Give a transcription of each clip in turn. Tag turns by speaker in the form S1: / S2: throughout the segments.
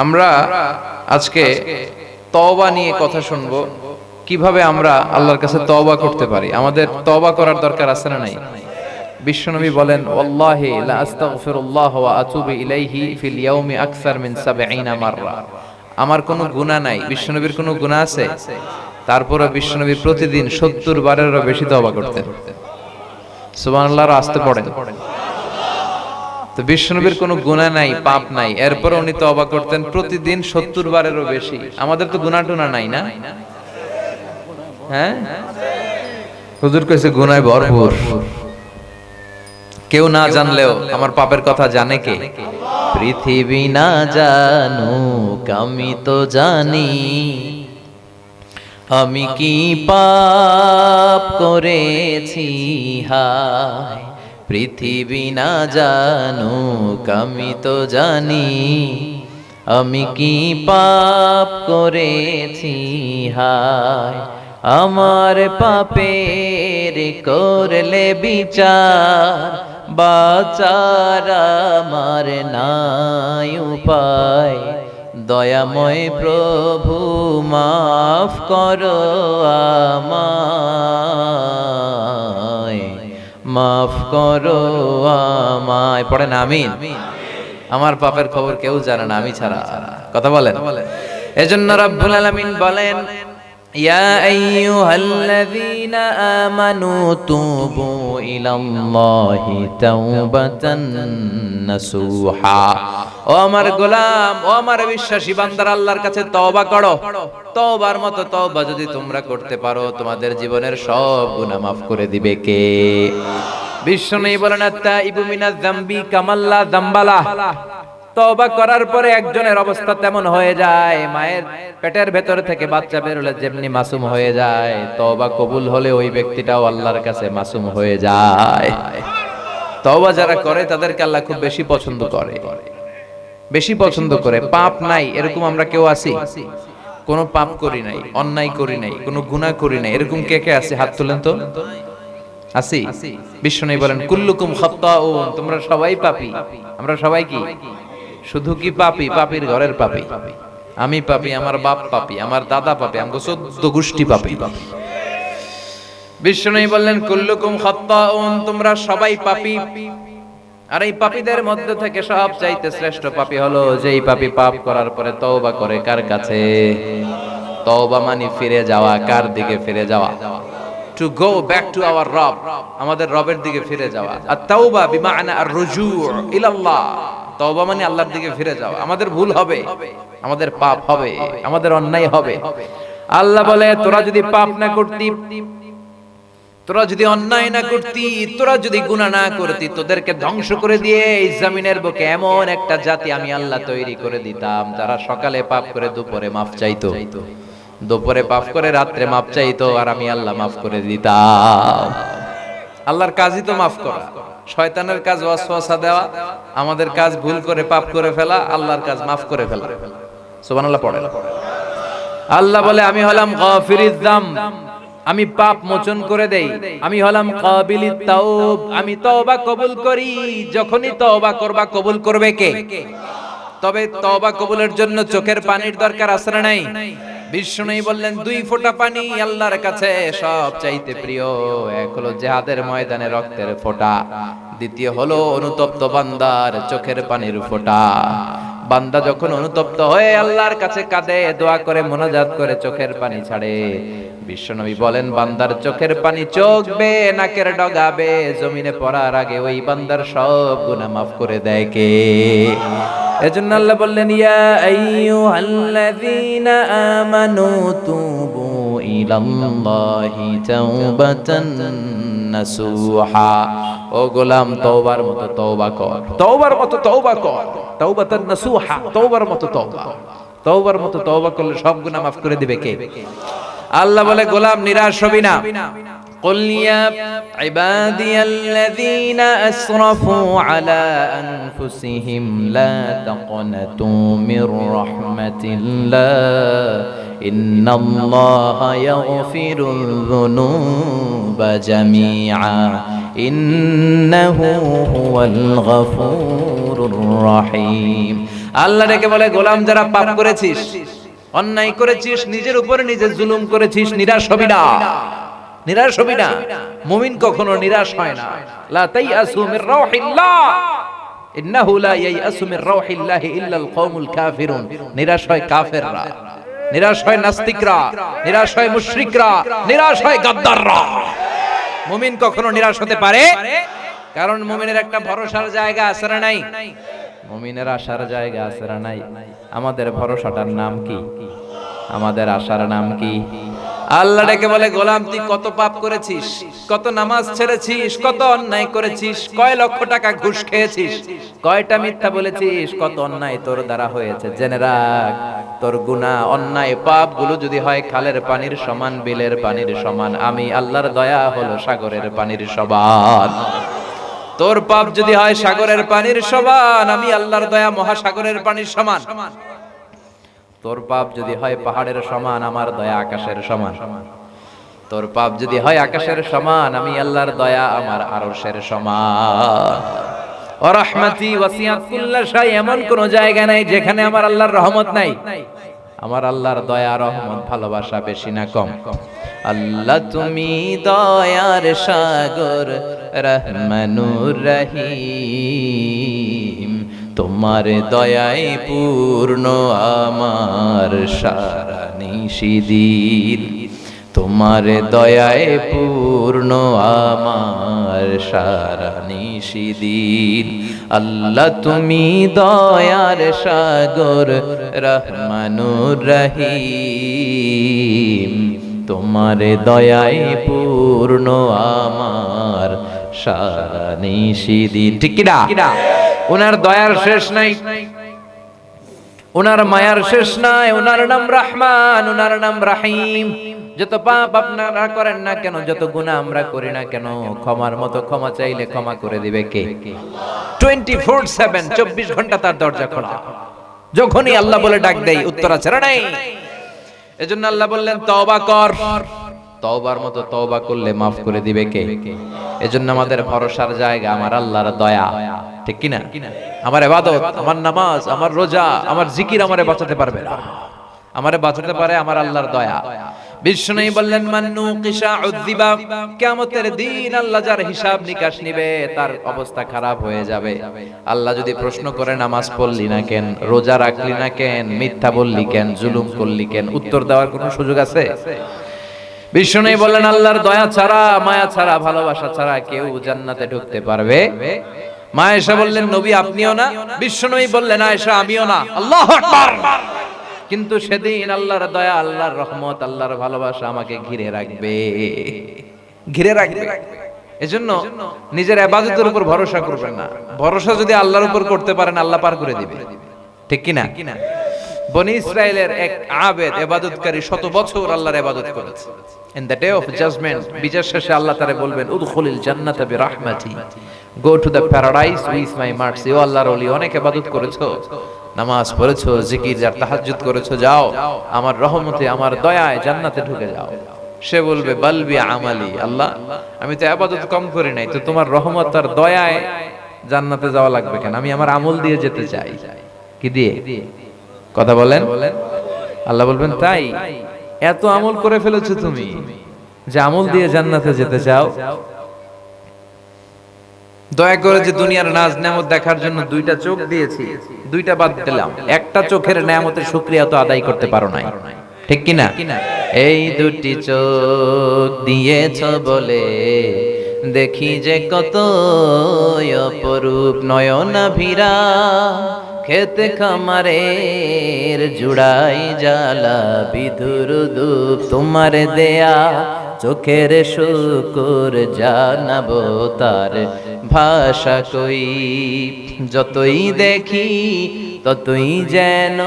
S1: আমরা আজকে তওবা নিয়ে কথা শুনবো, কিভাবে আমরা আল্লাহর কাছে তওবা করতে পারি। আমাদের তওবা করার দরকার আছে না নাই? বিশ্বনবী বলেন, ওয়াল্লাহি লা আস্তাগফিরুল্লাহ ওয়া আতুবু ইলাইহি ফিল ইয়াউমি আকসার মিন ৭০ মাররা। আমার কোনো গুনাহ নাই, বিশ্বনবীর কোনো গুনাহ আছে? তারপরে বিশ্বনবী প্রতিদিন ৭০ বারেরও বেশি তওবা করতেন। সুবহানাল্লাহর আস্তে পড়েন। তো বিশ্বনবীর কোনো গুনাহ নাই, পাপ নাই, এরপর উনি তওবা করতেন প্রতিদিন ৭০ বারেরও বেশি। আমাদের তো গুনাহ টুনা নাই না? হ্যাঁ, হুজুর কইছে গুনায় ভরপুর। কেউ না জানলেও আমার পাপের কথা জানে কে? পৃথিবী না জানুক আমি তো জানি, আমি কি পাপ করেছি হায়। পৃথিবী না জানুক আমি তো জানি, আমি কি পাপ করেছি হায়। আমার পাপের করলে বিচার, বাঁচার আমার নাই উপায়। দয়াময় প্রভু মাফ করো আমায়, মাফ করো আমায়। পড়েন আমিন। আমার পাপের খবর কেউ জানে না আমি ছাড়া। কথা বলেন। এজন্য রব্বুল আলামিন বলেন, ইয়া আইয়ুহাল্লাযীনা আমানু তুবু ইলাল্লাহি তাওবাতান নাসুহা। ও আমার গোলাম, ও আমার বিশ্বাসী বান্দারা, আল্লাহর কাছে তওবা করো। তওবার মতো তওবা যদি তোমরা করতে পারো, তোমাদের জীবনের সব গুনাহ মাফ করে দিবে কে? বিশ্বনবী বলেন, আত-তাইবু মিনাজ যামবি কামাল্লা যামবালা। তওবা করার পরে একজনের অবস্থা তেমন হয়ে যায়, মায়ের পেটের ভেতর থেকে বাচ্চা বের হলে যেমনি মাসুম হয়ে যায়, তওবা কবুল হলে ওই ব্যক্তিটাও আল্লাহর কাছে মাসুম হয়ে যায়। তওবা যারা করে তাদেরকে আল্লাহ খুব বেশি পছন্দ করে, বেশি পছন্দ করে। পাপ নাই এরকম আমরা কেউ আছি? কোনো পাপ করি নাই, অন্যায় করি নাই, কোনো গুনাহ করি নাই, এরকম কে কে আছে? হাত তুলেন তো। আছি? বিশ্বনবী বলেন, কুল্লুকুম খাত্তাউন, তোমরা সবাই পাপী। আমরা সবাই কি? শুধু কি পাপী? পাপীর ঘরের পাপী। আমি পাপী, আমার বাপ পাপী, আমার দাদা পাপী, আমগো ১৪ গোষ্ঠী পাপী। বিশ্বনবী বললেন, কুল্লুকুম খাত্তাউন, তোমরা সবাই পাপী। আর এই পাপীদের মধ্যে থেকে সবচাইতে শ্রেষ্ঠ পাপী হলো যেই পাপী পাপ করার পরে তওবা করে। কার কাছে? তওবা মানে ফিরে যাওয়া। কার দিকে ফিরে যাওয়া? To go back to our রব, আমাদের রবের দিকে ফিরে যাওয়া। আর তাওবা বিমানা আর রুজু ইলাল্লাহ। তওবা মানে আল্লাহর দিকে ফিরে যাওয়া। আমাদের ভুল হবে, আমাদের পাপ হবে, আমাদের অন্যায় হবে। আল্লাহ বলে, তোরা যদি পাপ না করতি, তোরা যদি অন্যায় না করতি, তোরা যদি গুনাহ না করতি, তোদেরকে ধ্বংস করে দিয়ে এই জমিনের বুকে এমন একটা জাতি আমি আল্লাহ তৈরি করে দিতাম, যারা সকালে পাপ করে দুপুরে মাফ চাইতো, দুপুরে পাপ করে রাত্রে মাফ চাইতো, আর আমি আল্লাহ মাফ করে দিতাম। আল্লাহর কাজই তো মাফ করা। শয়তানের কাজ ওয়াসওয়াসা দেওয়া, আমাদের কাজ ভুল করে পাপ করে ফেলা, আল্লাহর কাজ মাফ করে ফেলা। সুবহানাল্লাহ পড়ে। আল্লাহ বলে, আমি হলাম গাফিরিজ যামব, আমি পাপ মোচন করে দেই। আমি হলাম কাবিলিত তাওব, আমি তওবা কবুল করি। যখনই তওবা করবা কবুল করবে কে? তবে তওবা কবুলের জন্য চোখের পানির দরকার আছে না নাই? বিশ্বনবী বললেন, 2 ফোঁটা পানি আল্লাহর কাছে সব চাইতে প্রিয়। এক হলো জিহাদের ময়দানে রক্তের ফোঁটা, দ্বিতীয় হলো অনুতপ্ত বান্দার চোখের পানির ফোঁটা। বান্দা যখন অনুতপ্ত হয়ে আল্লাহর কাছে কাঁদে, দোয়া করে, মোনাজাত করে, চোখের পানি ছাড়ে, বিশ্বনবী বলেন, বান্দার চোখের পানি চোখ বেয়ে নাকের ডগাবে জমিনে পড়ার আগে ওই বান্দার সব গুনাহ মাফ করে দেয় কে? এজন্য আল্লাহ বললেন, ইয়া আইয়ুহাল্লাযীনা আমানু তুবু ইলাল্লাহি তাওবাতান নাসুহা। ও গোলাম, তওবার মতো তওবা কর, তওবার মতো তওবা কর, তাওবাতান নাসুহা, তওবার মতো তওবা। তওবার মতো তওবা করলে সব গুনাহ মাফ করে দিবে কে? আল্লাহ বলে, গোলাম নিরাশ হবি না। قل يا عبادي الذين أسرفوا على أنفسهم لا تقنطوا من رحمة الله إن الله يغفر الذنوب جميعا إنه هو الغفور الرحيم। আল্লাহ ডেকে বলে গোলাম যারা পাপ করেছিস, অন্যায় করেছিস, নিজের উপরে নিজে জুলুম করেছিস, নিরাশ হবি না, নিরাশ হবি না। মুমিন কখনো নিরাশ হয় না। লা তাইয়াসু মির রাউহিল্লাহ ইন্নাহু লা ইয়াইয়াসু মির রাউহিল্লাহি ইল্লাল কওমুল কাফিরুন। নিরাশ হয় কাফেররা, নিরাশ হয় নাস্তিকরা, নিরাশ হয় মুশরিকরা, নিরাশ হয় গাদ্দাররা। মুমিন কখনো নিরাশ হতে পারে, কারণ মুমিনের একটা ভরসার জায়গা আছে না নাই? মুমিনের আশার জায়গা আছে না নাই? আমাদের ভরসাটার নাম কি? আমাদের আশার নাম কি? আল্লাহ ডেকে বলে গোলাম তুই কত পাপ করেছিস, কত নামাজ ছেড়েছিস, কত অন্যায় করেছিস, কয় লক্ষ টাকা ঘুষ খেয়েছিস, কয়টা মিথ্যা বলেছিস, কত অন্যায় তোর দ্বারা হয়েছে। জেনে রাখ তোর গুনাহ অন্যায় পাপ গুলো যদি হয় খালের পানির সমান, বিলের পানির সমান, আমি আল্লাহর দয়া হলো সাগরের পানির সমান। তোর পাপ যদি হয় সাগরের পানির সমান, আমি আল্লাহর দয়া মহাসাগরের পানির সমান। তোর পাপ যদি হয় পাহাড়ের সমান, আমার দয়া আকাশের সমান। তোর পাপ যদি হয় আকাশের সমান, আমি আল্লাহর দয়া আমার আরশের সমান। ওয়া রাহমাতি ওয়াসিআত কুল্লা শাই, এমন কোন জায়গা নাই যেখানে আমার আল্লাহর রহমত নাই। আমার আল্লাহর দয়া রহমত ভালোবাসা বেশি না কম? আল্লাহ তুমি দয়ার সাগর রহমানুর রহিম, তোমার দয়ায় পূর্ণ আমার সারা নিশিদিন, তোমার দয়ায় পূর্ণ আমার সারা নিশিদিন। আল্লাহ তুমি দয়ার সাগর রহমানুর রহিম, তোমার দয়ায় পূর্ণ আমার সারা নিশিদিন। ঠিক কি না? ওনার দয়ার শেষ নাই, ওনার মায়ার শেষ নাই। ওনার নাম রহমান, ওনার নাম রহিম। যত পাপ আপনারা করেন না কেন, যত গুনাহ আমরা করি না কেন, ক্ষমার মতো ক্ষমা চাইলে ক্ষমা করে দিবে কে? 24/7, 24 ঘন্টা তার দরজা খোলা। যখনই আল্লাহ বলে ডাক দেই, উত্তর আছে না নাই? এজন্য আল্লাহ বললেন তওবা কর। তওবার মতো তওবা করলে মাফ করে দিবে কে? এজন্য আমাদের ভরসার জায়গা আমার আল্লাহর দয়া। ঠিক কি না? আমার ইবাদত, আমার নামাজ, আমার রোজা, আমার জিকির আমারে বাঁচাতে পারবে না। আমারে বাঁচাতে পারে আমার আল্লাহর দয়া। বিষ্ণু বললেন মান্নু কিসা উযিবা, কিয়ামতের দিন আল্লাহ যার হিসাব নিকাশ নিবে তার অবস্থা খারাপ হয়ে যাবে। আল্লাহ যদি প্রশ্ন করে নামাজ পড়লি না কেন, রোজা রাখলি না কেন, মিথ্যা বললি কেন, জুলুম করলি কেন, উত্তর দেওয়ার কোনো সুযোগ আছে? বিষ্ণু বললেন আল্লাহর দয়া ছাড়া, মায়া ছাড়া, ভালোবাসা ছাড়া কেউ জান্নাতে ঢুকতে পারবে? মা আয়েশা বললেন নবী আপনিও না? বিষ্ণু বললেন আয়েশা আমিও না। আল্লাহু আকবার। কিন্তু সেদিন আল্লাহর দয়া, আল্লাহর রহমত, আল্লাহর ভালোবাসা আমাকে ঘিরে রাখবে, ঘিরে রাখবে। এজন্য নিজের ইবাদতের উপর ভরসা করবেন না। ভরসা যদি আল্লাহর উপর করতে পারেন, আল্লাহ পার করে দিবে। ঠিক কি না? বনি ইসরাইলের এক আবেদ ইবাদতকারী 100 বছর আল্লাহর ইবাদত করেছে। In the day of judgement, বিচার শেষে আল্লাহ তারে বলবেন উদখুলিল জান্নাতা বিরাহমাতি, go to the paradise with my mercy. ও আল্লাহর ওলি, অনেক ইবাদত করেছো, নামাজ পড়েছো, জিকির আর তাহাজ্জুদ করেছো, যাও আমার রহমতে, আমার দয়ায় জান্নাতে ঢুকে যাও। সে বলবে বালবি আমালি, আল্লাহ আমি তো ইবাদত কম করি নাই, তো তোমার রহমত আর দয়ায় জান্নাতে যাওয়া লাগবে কেন? আমি আমার আমল দিয়ে যেতে চাই। কি দিয়ে? কথা বলেন। আল্লাহ বলবেন তাই এত আমল করে ফেলেছো তুমি যে আমল দিয়ে জান্নাতে যেতে চাও? দয়া করে যে দুনিয়ার নাজ নেয়ামত দেখার জন্য 2টা চোখ দিয়েছি, 2টা বাদ দিলাম, একটা চোখের নেয়ামতের শুকরিয়া তো আদায় করতে পারো নাই। ঠিক কি না? এই 2টি চোখ দিয়েছো বলে দেখি যে কত অপরূপ নয়নাভিরা, খেতে খামারের জুড়াই জ্বালা বিধুর ধূপ, তোমার দেয়া চোখের শুকর জানাবো তার ভাষা কই। যতই দেখি ততই যেন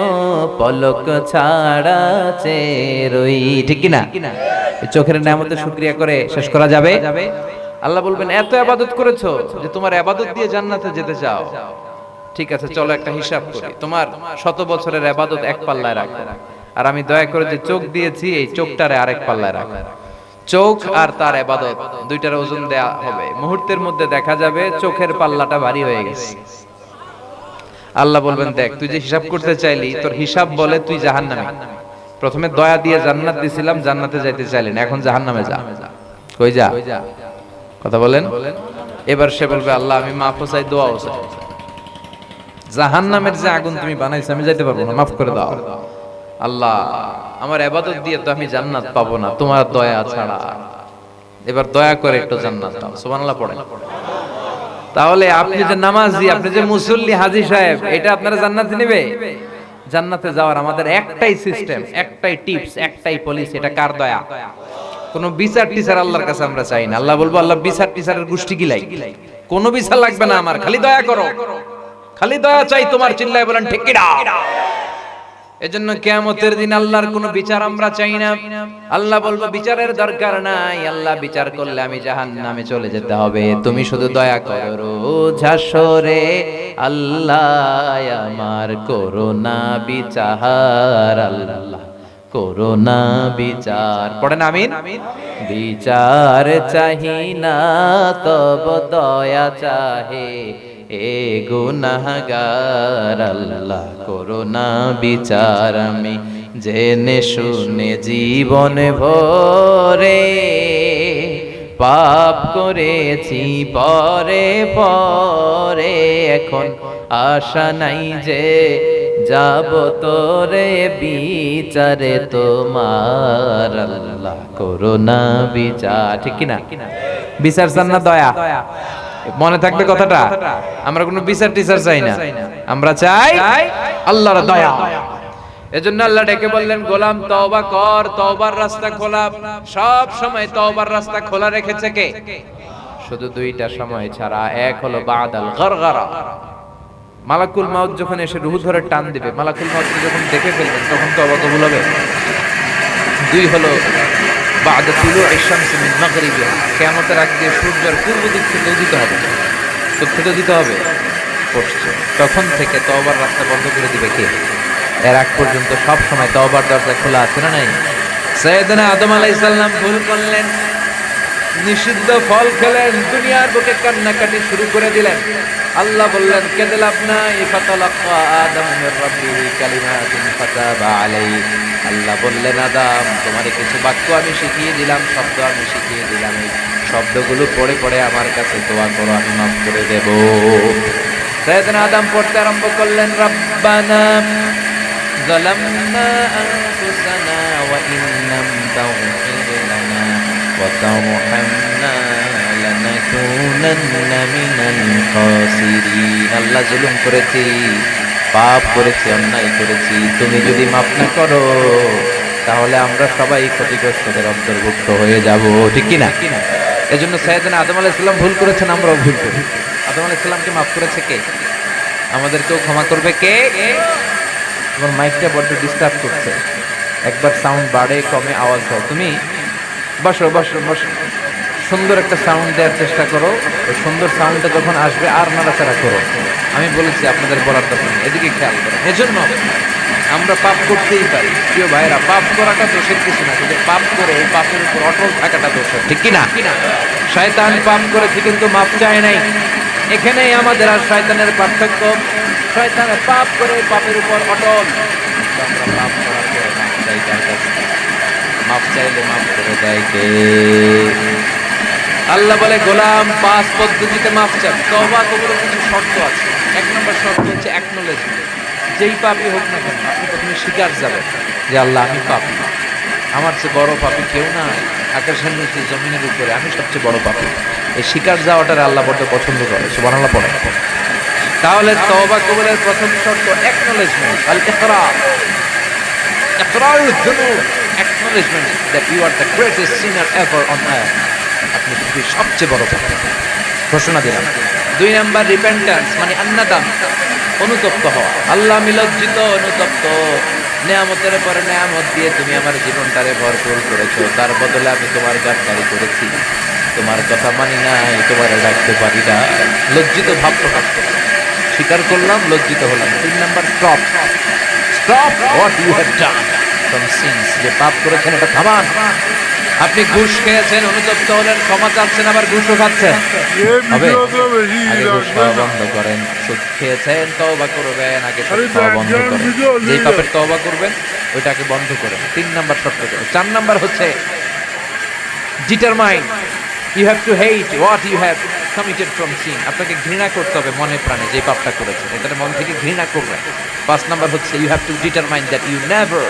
S1: পলক ছাড়া চেরই। ঠিক কি না? চোখের নেয়ামতের শুকরিয়া করে শেষ করা যাবে? আল্লাহ বলবেন এত ইবাদত করেছো যে তোমার ইবাদত দিয়ে জান্নাতে যেতে চাও। ঠিক আছে, চলো একটা হিসাব করি। তোমার 100 বছরের ইবাদত এক পাল্লায় রাখো, আর আমি দয়া করে যে চোখ দিয়েছি এই চোখটারে আরেক পাল্লায় রাখো। চোখ আর তার ইবাদত 2টার ওজন দেয়া হবে। মুহূর্তের মধ্যে দেখা যাবে চোখের পাল্লাটা ভারী হয়ে গেছে আল্লাহ বলবেন দেখ তুই যে হিসাব করতে চাইলি তোর হিসাব বলে তুই জাহান্নামে। প্রথমে দয়া দিয়ে জান্নাত দিছিলাম, জান্নাতে যাইতে চাইলি না, এখন জাহান্নামে যা। কই যা? কথা বলেন। এবার সে বলবে আল্লাহ আমি মাফও চাই, দোয়াও চাই। জাহান্নামের যে আগুন তুমি বানাইছো আমি যাইতে পারবো না, মাফ করে দাও। আল্লাহ আমার ইবাদত দিয়ে তো আমি জান্নাত পাবো না তোমার দয়া ছাড়া, এবার দয়া করে একটু জান্নাত দাও। সুবহানাল্লাহ পড়েন। তাহলে আপনি যে নামাজি, আপনি যে মুসল্লি, হাজী সাহেব, এটা আপনারা জান্নাতে নেবে? জান্নাতে যাওয়ার আমাদের একটাই সিস্টেম, একটাই টিপস, একটাই পলিসি। এটা কার দয়া? কোন বিচার টিচার আল্লাহর কাছে আমরা চাই না। আল্লাহ বলবো আল্লাহ বিচার টিচারের গোষ্ঠী গিলাই, কোনো বিচার লাগবে না আমার, খালি দয়া করো, খালি দয়া চাই তোমার। চিল্লায় বলেন ঠিক কিনা? এজন্য কিয়ামতের দিন আল্লাহর কোনো বিচার আমরা চাই না। আল্লাহ বলবো বিচারের দরকার নাই, আল্লাহ বিচার করলে আমি জাহান্নামে চলে যেতে হবে, তুমি শুধু দয়া করো। রোজ হাসরে আল্লাহ আমার করোনা বিচার, আল্লাহ করোনা বিচার। পড়েন আমিন। বিচার চাহি না তব দয়া চাহে এ গুনাহগার, আল্লাহ করোনা বিচার। আমি জেনে শুনে জীবন ভরে পাপ করেছি পরে পরে, এখন আশা নাই যে যাব তোরে বিচারে তোমার, আল্লাহ করোনা বিচার। ঠিক কিনা? বিচার চান না দয়া? মনে থাকবে কথাটা। আমরা কোনো বিচার টিচার চাই না, আমরা চাই আল্লাহর দয়া। এজন্য আল্লাহ ডেকে বললেন গোলাম তওবা কর, তওবার রাস্তা খোলা। সব সময় তওবার রাস্তা খোলা রেখেছে কে? শুধু দুইটা সময় ছাড়া। এক হলো বাদাল গরগরা, মালাকুল মাউত যখন এসে রূহ ধরে টান দিবে, মালাকুল মাউত যখন দেখে ফেলবেন তখন তওবা কবুল হবে। দুই হলো বাদা তুলুই শামসি মিন মাগরিবিহা, কিয়ামতের আগ দিয়ে সূর্যের পূর্ব দিক থেকে উদিত হবে। কোথা দিতে হবে? পশ্চিম। তখন থেকে তওবার রাস্তা বন্ধ করে দিবে কে? এর আগ পর্যন্ত সব সময় তওবার দরজা খোলা আছে না নাই? সাইয়েদনা আদম আলাইহিস সালাম ভুল করলেন, নিষিদ্ধ ফল খেলেন, দুনিয়ার বুকে কান্নাকাটি শুরু করে দিলেন। আল্লাহ বললেন কেঁদে লাভ নাই, ফাতালাক্কা আদম মির রাব্বিহি কালিমাতিন ফাতাবা আলাইহি। আল্লাহ বললেন আদম তোমারে কিছু বাক্য আমি শিখিয়ে দিলাম, শব্দ আমি শিখিয়ে দিলাম, এই শব্দগুলো পড়ে পড়ে আমার কাছে দোয়া করো, আমি মাফ করে দেব। সাইয়েদনা আদম পড়তে আরম্ভ করলেন রব্বানা যালামনা আনফুসানা ওয়া ইল্লাম তাগফির লানা ওয়া তারহামনা লানাকুনান্না মিনাল খাসিরিন। আল্লাহ জুলুম করেছি, পাপ করেছি, অন্যায় করেছি, তুমি যদি মাফ না করো তাহলে আমরা সবাই ক্ষতিগ্রস্তদের অন্তর্ভুক্ত হয়ে যাব। ঠিক কি না? এজন্য সাইয়েদনা আদম আলাইহিস সালাম ভুল করেছেন, আমরাও ভুল করি। আদম আলাইহিস সালামকে মাফ করেছে কে? আমাদেরকেও ক্ষমা করবে কে? তোমার মাইকটা বড্ড ডিস্টার্ব করছে, একবার সাউন্ড বাড়ে কমে আওয়াজ হয়। তুমি বসো বসো বসো, সুন্দর একটা সাউন্ড দেওয়ার চেষ্টা করো। ওই সুন্দর সাউন্ডটা যখন আসবে আর নাড়াচাড়া করো। আমি বলেছি আপনাদের বলার দরকার নেই, এদিকে খেয়াল করো। এজন্য আমরা পাপ করতেই পারি প্রিয় ভাইরা, পাপ করাটা দোষের কিছু না, কিন্তু পাপ করে এই পাপের উপর অটল থাকাটা দোষের। ঠিক কিনা? শয়তান পাপ করেছে কিন্তু মাপ চায় নাই, এখানেই আমাদের আর শয়তানের পার্থক্য। শয়তানে পাপ করে পাপের উপর অটল, আমরা পাপ করার পর মাপ চাই তার কাছে। মাপ চাইলে মাফ করে দেয় কে? আল্লাহ বলে গোলাম 5 পদ্ধতিতে মাফ চাই। তওবা কবুলের কিছু শর্ত আছে। 1 নম্বর শর্ত হচ্ছে অ্যাকনলেজমেন্ট। যেই পাপী হোক না কেন আপনি প্রথমে স্বীকার যাবেন যে আল্লাহ আমি পাপী, আমার চেয়ে বড় পাপী কেউ নাই, আকাশের নিচে জমিনের উপরে আমি সবচেয়ে বড় পাপী। এই স্বীকার যাওয়াটার আল্লাহ বড় পছন্দ করে। সুবহানাল্লাহ পড়ে। তাহলে তওবা কবুলের প্রথম শর্ত অ্যাকনলেজমেন্ট, আল ইকরার। ইকরারুল যুনুব, acknowledgement that you are the greatest sinner ever on earth. আপনি পৃথিবীর সবচেয়ে বড় পাপী, ঘোষণা দিলাম। 2 নাম্বার রিপেন্টেন্স, মানে আন্নাদাম, অনুতপ্ত হওয়া। আল্লাহ আমি লজ্জিত, অনুতপ্ত, নেয়ামতের পরে নেয়ামত দিয়ে তুমি আমার জীবনটারে ভরপুর করেছো, তার বদলে আমি তোমার গাদ্দারি করেছি, তোমার কথা মানি নাই, তোমার ডাকতে পারি না। লজ্জিত ভাব প্রকাশ করলাম, স্বীকার করলাম, লজ্জিত হলাম। 3 number stop, stop what you have done from sins, যে পাপ করেছেন এটা থামান। আপনি ঘুষ খেয়েছেন, অনুতপ্ত হলেন, ক্ষমা চাচ্ছেন, আবার ঘুষও খাচ্ছেন, হবে? আগে ঘুষ খাওয়া বন্ধ করেন। সুদ খেয়েছেন, তওবা করবেন, আগে সুদ খাওয়া বন্ধ করেন। যেই পাপের তওবা করবেন ওইটাকে বন্ধ করেন। 3 নাম্বার শর্ত করে। 4 নাম্বার হচ্ছে determine, you have to hate what you have committed from sin. আপনাকে ঘৃণা করতে হবে মনে প্রাণে যে পাপটা করেছেন, এটার মন থেকে ঘৃণা করবেন। 5 নাম্বার হচ্ছে you have to determine that you never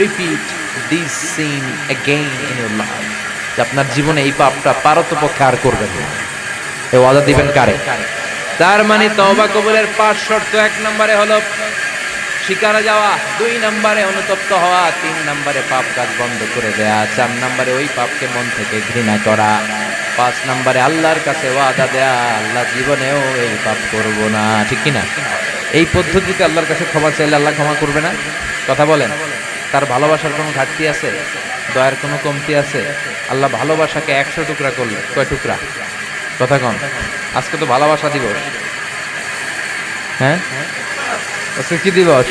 S1: repeat this sin again in your life. যে আপনার জীবনে এই পাপটা পারতপক্ষে আর করবেন না। এই ওয়াদা দিবেন কারে? তার মানে তওবা কবুলের 5 শর্ত। 1 নম্বরে হলো শিকারে যাওয়া, 2 নম্বরে অনুতপ্ত হওয়া, 3 নম্বরে পাপ কাজ বন্ধ করে দেয়া, 4 নম্বরে ওই পাপকে মন থেকে ঘৃণা করা, 5 নম্বরে আল্লাহর কাছে ওয়াদা দেয়া, আল্লাহ জীবনেও এই পাপ করব না। ঠিক কি না? এই পদ্ধতিতে আল্লাহর কাছে ক্ষমা চাইলে আল্লাহ ক্ষমা করবে না? কথা বলেন। তার ভালোবাসার কোনো ঘাটতি আছে? দয়ার কোনো কমতি আছে? আল্লাহ ভালোবাসাকে 100 টুকরা করলে কয় টুকরা? কথা কন। আজকে তো ভালোবাসা দিবস, হ্যাঁ? আজকে কি দিবস?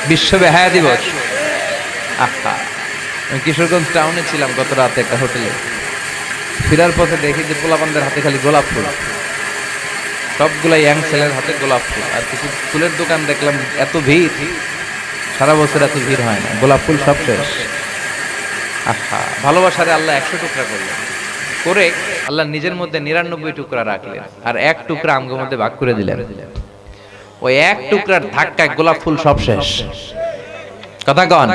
S1: বিশ্ব বেহায়া দিবস। আহা, আমি কিশোরগঞ্জ টাউনে ছিলাম গত রাতে একটা হোটেলে। ফেরার পথে দেখি যে পোলাপানদের হাতে খালি গোলাপ ফুল, সবগুলাই ইয়াং ছেলের হাতে গোলাপ ফুল। আর কিছু ফুলের দোকান দেখলাম, এত ভিড়, সারা বছর এত ভিড় হয় না, গোলাপ ফুল সব শেষ। আহা, ভালোবাসারে আল্লাহ 100 টুকরা করলেন, করে আল্লাহ নিজের মধ্যে 99 টুকরা রাখলেন, আর 1 টুকরা আমগোর মধ্যে ভাগ করে দিলেন। ওই 1 টুকরার ধাক্কায় গোলাপ ফুল সব শেষ। কথা কন।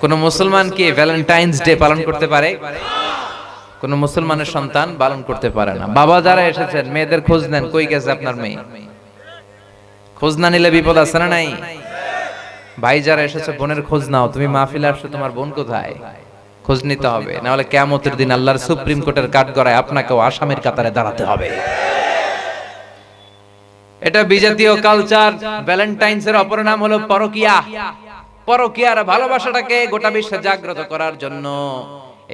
S1: কোন মুসলমান কি ভ্যালেন্টাইন্স ডে পালন করতে পারে? কোন মুসলমানের সন্তান পালন করতে পারে না। বাবা যারা এসেছেন, মেয়েদের খোঁজ নেন, কই গেছে আপনার মেয়ে? খোঁজ না নিলে বিপদ আছে না নাই? ভাই যারা এসেছে, বোনের খোঁজ নাও। তুমি মাহফিলে আসছো, তোমার বোন কোথায়? খোঁজ নিতে হবে, না হলে কিয়ামতের দিন আল্লাহর সুপ্রিম কোর্টের কাঠগড়ায় আপনাকেও আসামির কাতারে দাঁড়াতে হবে। এটা বিজাতীয় কালচার। ভ্যালেন্টাইন্স এর অপর নাম হলো পরকিয়া। পরকিয়ার ভালোবাসাটাকে গোটা বিশ্বে জাগ্রত করার জন্য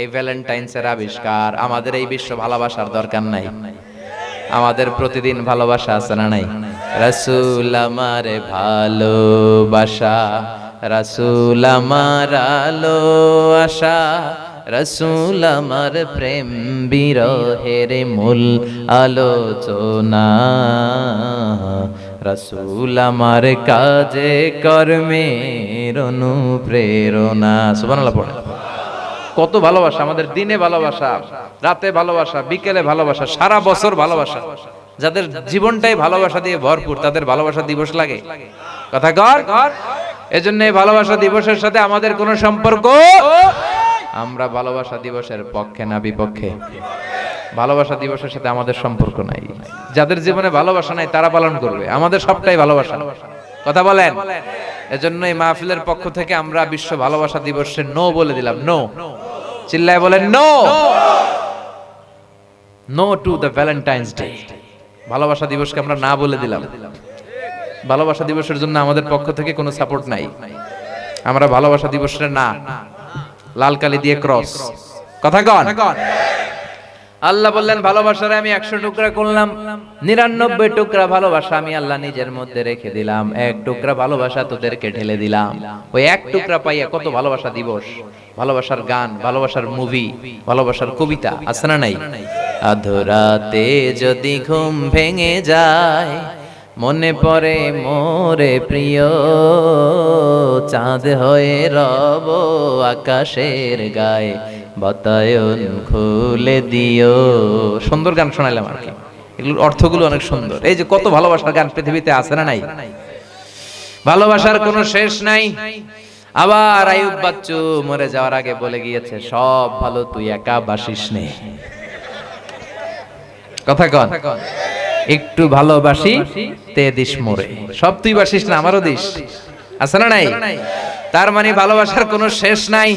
S1: এই ভ্যালেন্টাইন্স এর আবিষ্কার। আমাদের এই বিশ্ব ভালোবাসার দরকার নাই, আমাদের প্রতিদিন ভালোবাসা আছে না নাই? রাসূল আমারে ভালোবাসা, রাসূল আমার আলো আশা, রাসূল আমার প্রেম বিরহের মূল আলোচনা, রাসূল আমার কাজে কর্মের অনুপ্রেরণা। সুবহানাল্লাহ পড়ে। কত ভালোবাসা আমাদের, দিনে ভালোবাসা, রাতে ভালোবাসা, বিকেলে ভালোবাসা, সারা বছর ভালোবাসা। যাদের জীবনটাই ভালোবাসা দিয়ে ভরপুর, তাদের ভালোবাসা দিবস লাগে। কথা কর। এজন্য এই ভালোবাসা দিবসের সাথে আমাদের কোনো সম্পর্ক, আমরা ভালোবাসা দিবসের পক্ষে না বিপক্ষে? ভালোবাসা দিবসের সাথে আমাদের সম্পর্ক নাই। যাদের জীবনে ভালোবাসা নাই তারা পালন করবে, আমাদের সবটাই ভালোবাসা। কথা বলেন। এজন্য এই মাহফিলের পক্ষ থেকে আমরা বিশ্ব ভালোবাসা দিবসে নো বলে দিলাম। নো, চিল্লায় বলেন no. No to the Valentine's day. ভালোবাসা দিবসকে আমরা না বলে দিলাম। ভালোবাসা দিবসের জন্য আমাদের পক্ষ থেকে কোনো সাপোর্ট নাই। আমরা ভালোবাসা দিবসের না, লাল কালি দিয়ে ক্রস। কথা কন। আল্লাহ বললেন ভালোবাসারে আমি 100 টুকরা করলাম, 99 টুকরা ভালোবাসা আমি আল্লাহ নিজের মধ্যে রেখে দিলাম, 1 টুকরা ভালোবাসা তোদেরকে ঢেলে দিলাম। ওই 1 টুকরা পাইয়া কত ভালোবাসা দিবস, ভালোবাসার গান, ভালোবাসার মুভি, ভালোবাসার কবিতা আছে না নাই? আধরাতে যদি ঘুম ভেঙে যায়, মনে পড়ে মোরে প্রিয়, চাঁদ হয়ে রব আকাশের গায়ে, বাতায়ন খুলে দিও। সুন্দর গান শোনাইলাম আর কি, এগুলোর অর্থগুলো অনেক সুন্দর। এই যে কত ভালোবাসার গান পৃথিবীতে আছে না নাই? ভালোবাসার কোনো শেষ নাই। আবার আইয়ুব বাচ্চু মরে যাওয়ার আগে বলে গিয়েছে, সব ভালো তুই একা বাসিস নে। কথা কন। একটু ভালোবাসি তে দিস মোরে, সব তুই বাসিস না, আমারও দিস। আছে না নাই? তার মানে ভালোবাসার কোনো শেষ নাই।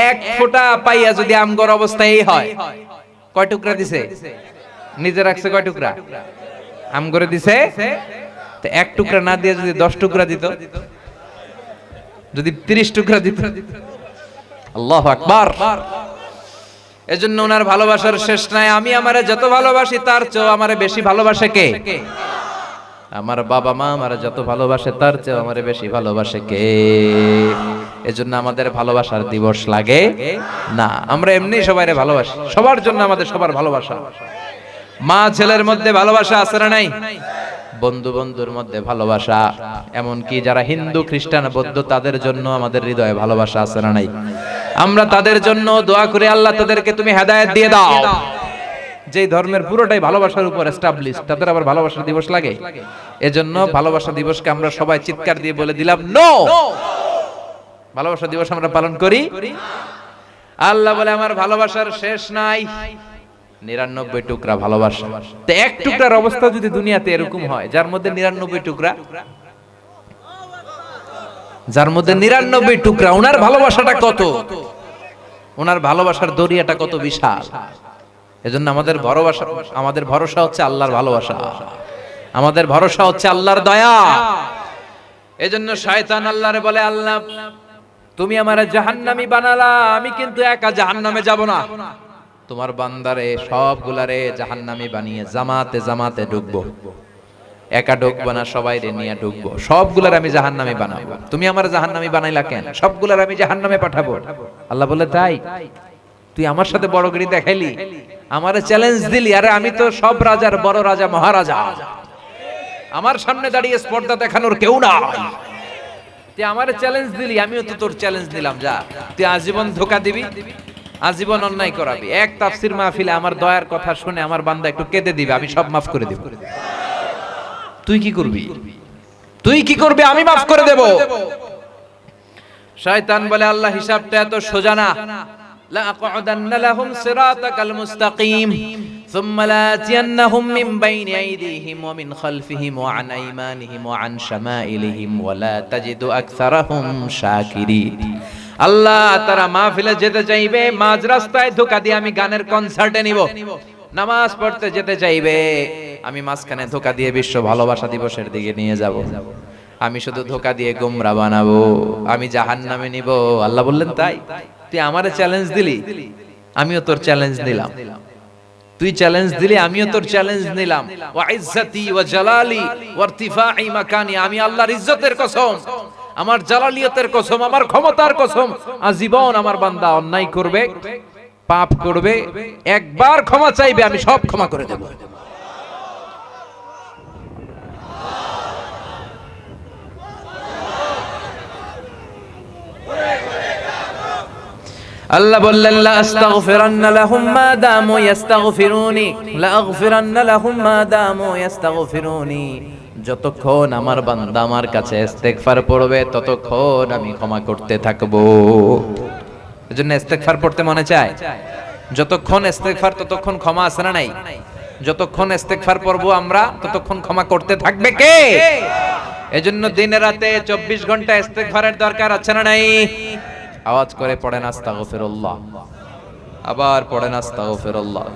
S1: 1 ফোঁটা পাইয়া যদি আমগর অবস্থা এই হয়, কয় টুকরা দিছে? নিজে রাখছে কয় টুকরা? আমগরে দিছে। তো 1 টুকরা না দিয়ে যদি 10 টুকরা দিত, যদি 30 টুকরা দিত, আল্লাহু আকবার। এজন্য ওনার ভালোবাসার শেষ নাই। আমি আমারে যত ভালোবাসি তার চেয়েও আমারে বেশি ভালোবাসে কে? আমার বাবা মা আমারে যত ভালোবাসে তার চেয়েও আমারে বেশি ভালোবাসে কে? এজন্য আমাদের ভালোবাসার দিবস লাগে না। আমরা এমনি সবাইরে ভালোবাসি, সবার জন্য আমাদের সবার ভালোবাসা। মা ছেলের মধ্যে ভালোবাসা আছে না নাই? বন্ধু বন্ধুর মধ্যে ভালোবাসা, এমনকি যারা হিন্দু খ্রিস্টান বৌদ্ধ তাদের জন্য আমাদের হৃদয়ে ভালোবাসা আছে না নাই? আমরা তাদের জন্য দোয়া করি, আল্লাহ তাদেরকে তুমি হেদায়েত দিয়ে দাও। যে ধর্মের পুরোটাই ভালোবাসার উপর এস্টাবলিশ, তাদের আবার ভালোবাসার দিবস লাগে? এজন্য ভালোবাসা দিবসকে আমরা সবাই চিৎকার দিয়ে বলে দিলাম নো। ভালোবাসা দিবস আমরা পালন করি। আল্লাহ বলে আমার ভালোবাসার শেষ নাই, 99 টুকরা ভালোবাসা। তো এক টুকরার অবস্থা যদি দুনিয়াতে এরকম হয়, যার মধ্যে 99 টুকরা, যার মধ্যে 99 টুকরা, ওনার ভালোবাসাটা কত, ওনার ভালোবাসার দরিয়াটা কত বিশাল। এজন্য আমাদের ভরসা হচ্ছে আল্লাহর ভালোবাসা, আমাদের ভরসা হচ্ছে আল্লাহর দয়া। এজন্য শয়তান আল্লাহরে বলে, আল্লাহ তুমি আমারে জাহান্নামী বানালা, আমি কিন্তু একা জাহান্নামে যাব না, তোমার বান্দারে সবগুলারে জাহান্নামী বানিয়ে জামাতে জামাতে ঢুকবো, একা ঢুকবো না, সবাইরে নিয়ে ঢুকবো, সবগুলার আমি জাহান্নামী বানাবো। তুমি আমার জাহান্নামী বানাইলা কেন? সবগুলার আমি জাহান্নামে পাঠাবো। আল্লাহ বলে তাই? তুই আমার সাথে বড়গিরি দেখাইলি, আমারে চ্যালেঞ্জ দিলি, আরে আমি তো সব রাজার বড় রাজা মহারাজা, আমার সামনে দাঁড়িয়ে স্পর্ধা দেখানোর কেউ না, তুই আমারে চ্যালেঞ্জ দিলি, আমিও তো তোর চ্যালেঞ্জ দিলাম, যা তুই আজীবন ধোঁকা দিবি, আজীবন অন্যায় করাবি। এক তাফসীর মাহফিলে আমার দয়ার কথা শুনে আমার বান্দা একটু কেঁদে দিবে, আমি সব মাফ করে দেব। তুই কি করবি? তুই কি করবি? আমি মাফ করে দেব। শয়তান বলে, আল্লাহ হিসাবটা এত সোজা না। লা আকুদান্না লাহুম সিরাতাকাল মুস্তাকিম সুম্মা লাতিয়ান্নাহুম মিন বাইনি আইদিহিম ওয়া মিন খালফিহিম ওয়া আন আইমানিহিম ওয়া আন শামাইলিহিম ওয়া লা তাজিদু আকসারাহুম শাকিরিন। আল্লাহ তারা মাহফিলে যেতে চাইবে, মাঝ রাস্তায় ধোঁকা দিয়ে আমি গানের কনসার্টে নিব। নামাজ পড়তে যেতে চাইবে, আমি মাঝখানে ধোঁকা দিয়ে বিশ্ব ভালোবাসা দিবসের দিকে নিয়ে যাব। আমি শুধু ধোঁকা দিয়ে গোমরা বানাবো, আমি জাহান্নামে নিব। আল্লাহ বললেন তাই? তুই আমারে চ্যালেঞ্জ দিলি, আমিও তোর চ্যালেঞ্জ নিলাম। তুই চ্যালেঞ্জ দিলি, আমিও তোর চ্যালেঞ্জ নিলাম। ওয়া ইজ্জতি ওয়া জালালি ওয়া ইরতিফাই মাকানি, আমি আল্লাহর ইজ্জতের কসম, আমার জালালিয়তের কসম, আমার ক্ষমতার কসম, আজীবন আমার বান্দা অন্যায় করবে, পাপ করবে, একবার ক্ষমা চাইবে, আমি সব ক্ষমা করে দেব। আল্লাহ বললেন, লা আস্তাগফিরান্না লাহুম মা দামু ইস্তাগফিরুনি, লা আগফিরান্না লাহুম মা দামু ইস্তাগফিরুনি। যতক্ষণ আমার বান্দা আমার কাছে ইস্তেগফার পড়বে, ততক্ষণ আমি ক্ষমা করতে থাকবো। এজন্য ইস্তেগফার পড়তে মনে চায়? যতক্ষণ ইস্তেগফার ততক্ষণ ক্ষমা আছে না নাই? যতক্ষণ ইস্তেগফার পড়বো আমরা, ততক্ষণ ক্ষমা করতে থাকবে কে? এজন্য দিনে রাতে 24 ঘন্টা ইস্তেগফারের দরকার আছে না নাই? আওয়াজ করে পড়েন আস্তাগফিরুল্লাহ, আবার পড়েন আস্তাগফিরুল্লাহ,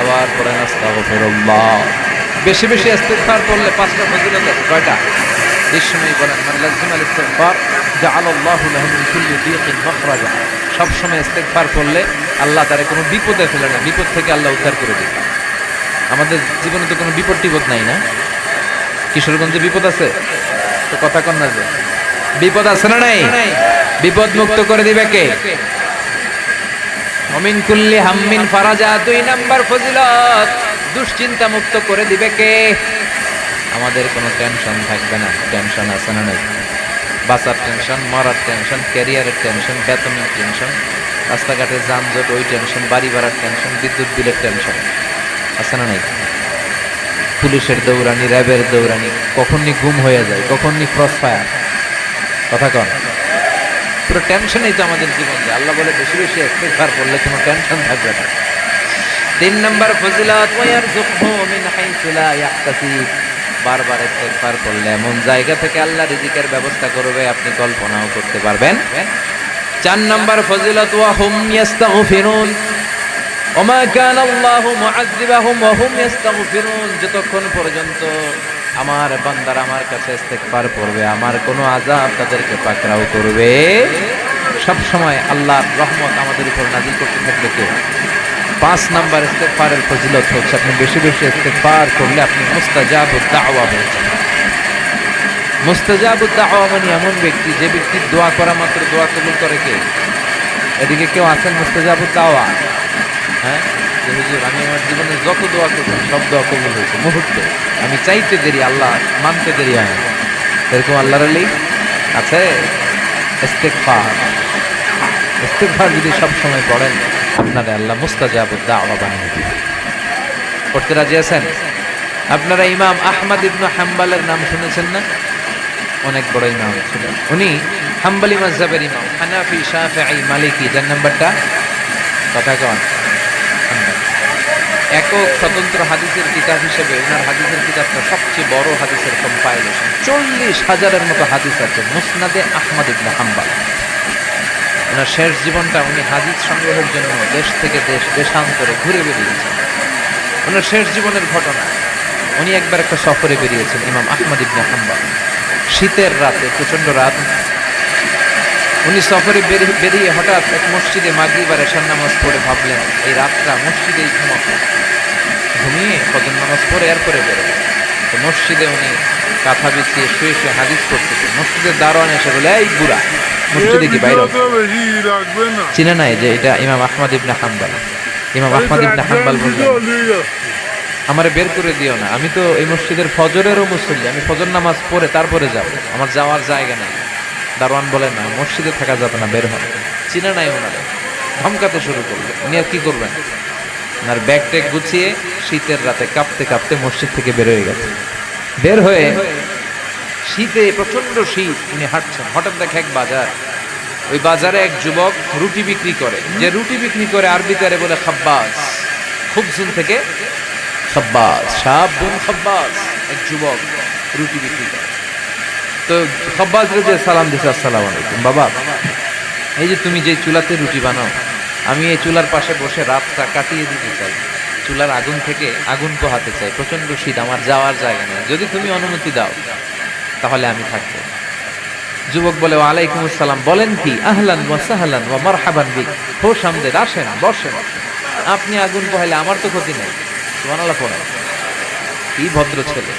S1: আবার পড়েন আস্তাগফিরুল্লাহ। বেশি বেশি ইস্তিগফার করলে 5টা ফজিলত আছে। কয়টা? বিশ্বনবী বলেন, মান লাযিমাল ইস্তিগফার জাআলাল্লাহু লাহু মিন কুল্লি দীকিন মাখরাজা। সব সময় ইস্তিগফার করলে আল্লাহ তারে কোনো বিপদে ফেলে না, বিপদ থেকে আল্লাহ উদ্ধার করে দেয়। আমাদের জীবনে তো কোনো বিপদ টিপদ নাই না? কিশোরগঞ্জে বিপদ আছে তো কথা কন না, যে বিপদ আছে না নাই? বিপদ মুক্ত করে দিবে কে? মিন কুল্লি হাম্মিন ফারাজা। 2 নাম্বার ফজিলত, দুশ্চিন্তা মুক্ত করে দিবে কে? আমাদের কোনো টেনশন থাকবে না। টেনশন আছে না নাই? বাসার টেনশন, মরার টেনশন, ক্যারিয়ারের টেনশন, বেতনের টেনশন, রাস্তাঘাটে যানজট ওই টেনশন, বাড়ি ভাড়ার টেনশন, বিদ্যুৎ বিলের টেনশন আছে না নাই? পুলিশের দৌড়ানি, র্যাবের দৌড়ানি, কখনই ঘুম হয়ে যায়, কখনই ক্রস ফায়ার। কথা কন, পুরো টেনশনই তো আমাদের জীবন। আল্লাহ বলে বেশি বেশি ইস্তিগফার করলে কোনো টেনশন থাকবে না। 3 নাম্বার ফজিলত, ওয়ারযুকহু মিন হাইসু লা ইয়াহতাসিব। বারবার ইস্তিগফার করলে এমন জায়গা থেকে আল্লাহ রিজিকের ব্যবস্থা করবে আপনি কল্পনাও করতে পারবেন। 4 নাম্বার ফজিলত, ওয়া হুম ইস্তাগফিরুন ওমা কানা আল্লাহু মুআযযিবাহুম ওয়া হুম ইস্তাগফিরুন। যতক্ষণ পর্যন্ত আমার বান্দারা আমার কাছে ইস্তিগফার করবে, আমার কোনো আযাব তাদেরকে পাকড়াও করবে, সব সময় আল্লাহর রহমত আমাদের উপর নাযিল করতে থাকবে কে? 5 নাম্বার ইস্তিগফারের ফজিলত হচ্ছে আপনি বেশি বেশি ইস্তিগফার করলে আপনি মুস্তাজাবুদ দাওয়া হয়ে যাবেন। মুস্তাজাবুদ দাওয়া মানে এমন ব্যক্তি যে ব্যক্তি দোয়া করা মাত্র দোয়া কবুল করে। কে এদিকে কেউ আছেন মুস্তাজাবুদ দাওয়া? হ্যাঁ, যে হুজুর আমি আমার জীবনে যত দোয়া করলাম সব দোয়া কবুল হয়েছে মুহূর্তে, আমি চাইতে দেরি আল্লাহ মানতে দেরি হয় না, এরকম আল্লাহর আলী আছে? ইস্তেগফার, ইস্তেগফার যদি সব সময় পড়েন আপনারা আল্লাহ মুস্তাজাবুদ দাওয়া বানিয়ে দিবেন। পড়তে রাজি আছেন? আপনারা ইমাম আহমদ ইবনে হাম্বলের নাম শুনেছেন না? অনেক বড় ইমাম ছিলেন উনি, হাম্বলি মাযহাবের ইমাম, হানাফি শাফিঈ মালিকি। যার নাম্বারটা কথা কন। একক স্বতন্ত্র হাদিসের কিতাব হিসেবে ওনার হাদিসের কিতাবটা সবচেয়ে বড় হাদিসের কম্পাইলেশন। 40,000-এর মতো হাদিস আছে মুসনাদে আহমদ ইবনে হাম্বল। ওনার শেষ জীবনটা উনি হাদিস সংগ্রহের জন্য দেশ থেকে দেশান্তরে ঘুরে বেরিয়েছেন। ওনার শেষ জীবনের ঘটনা, উনি একবার একটা সফরে বেরিয়েছেন ইমাম আহমদ ইবনে হাম্বল, শীতের রাতে, প্রচন্ড রাত। উনি সফরে বেরিয়ে হঠাৎ এক মসজিদে মাগরিব আর এশার নামাজ পড়ে ভাবলেন এই রাতটা মসজিদেই ঘুমাবো। ঘুমিয়ে ফজর নামাজ পড়ে এরপরে বেরোবেন। তো মসজিদে উনি কাঁথা বিছিয়ে শুয়ে শুয়ে হাদিস পড়তেছেন। মসজিদের দারোয়ান এসে বলে, এই বুড়া মসজিদে কি বাইরে? চিনে নাই যে এটা ইমাম আহমদ ইবনে হাম্বল। ইমাম আহমদ ইবনে হাম্বল বললেন, আমারে বের করে দিও না, আমি তো এই মসজিদের ফজরেরও মুসল্লি, আমি ফজর নামাজ পড়ে তারপরে যাব, আমার যাওয়ার জায়গা নাই। দারোয়ান বলে, না মসজিদে থাকা যাবে না, বের হন। চিনে নাই ওনারে, ধমকাতে শুরু করলেন। উনি আর কি করবেন? ওনার ব্যাগ ট্যাগ গুছিয়ে শীতের রাতে কাঁপতে কাঁপতে মসজিদ থেকে বের হয়ে গেছে। বের হয়ে শীতে, প্রচন্ড শীত, উনি হাঁটছেন। হঠাৎ দেখে এক বাজার, ওই বাজারে এক যুবক রুটি বিক্রি করে। যে রুটি বিক্রি করে আরবিতে বলে খাব্বাস, খুবসুন থেকে খাব্বাস, শাবুন খাব্বাস, এক যুবক রুটি বিক্রি করে। তো খাব্বাস যে সালাম দিছে, আসসালামু আলাইকুম বাবা, এই যে তুমি যে চুলাতে রুটি বানাও, আমি এই চুলার পাশে বসে রাতটা কাটিয়ে দিতে চাই, চুলার আগুন থেকে আগুন পোহাতে চাই, প্রচন্ড শীত, আমার যাওয়ার জায়গা নেই, যদি তুমি অনুমতি দাও তাহলে আমি থাকবো। যুবক বলে, ওয়ালাইকুম আসসালাম, বলেন কি? আহলান ওয়া সাহলান ওয়া মারহাবান বিক, খোশ আমদেদ, আসেন বসেন, আপনি আগুন পোহাইলে আমার তো ক্ষতি নেই। সুবহানাল্লাহ পড়ে। কি ভদ্র ছেলে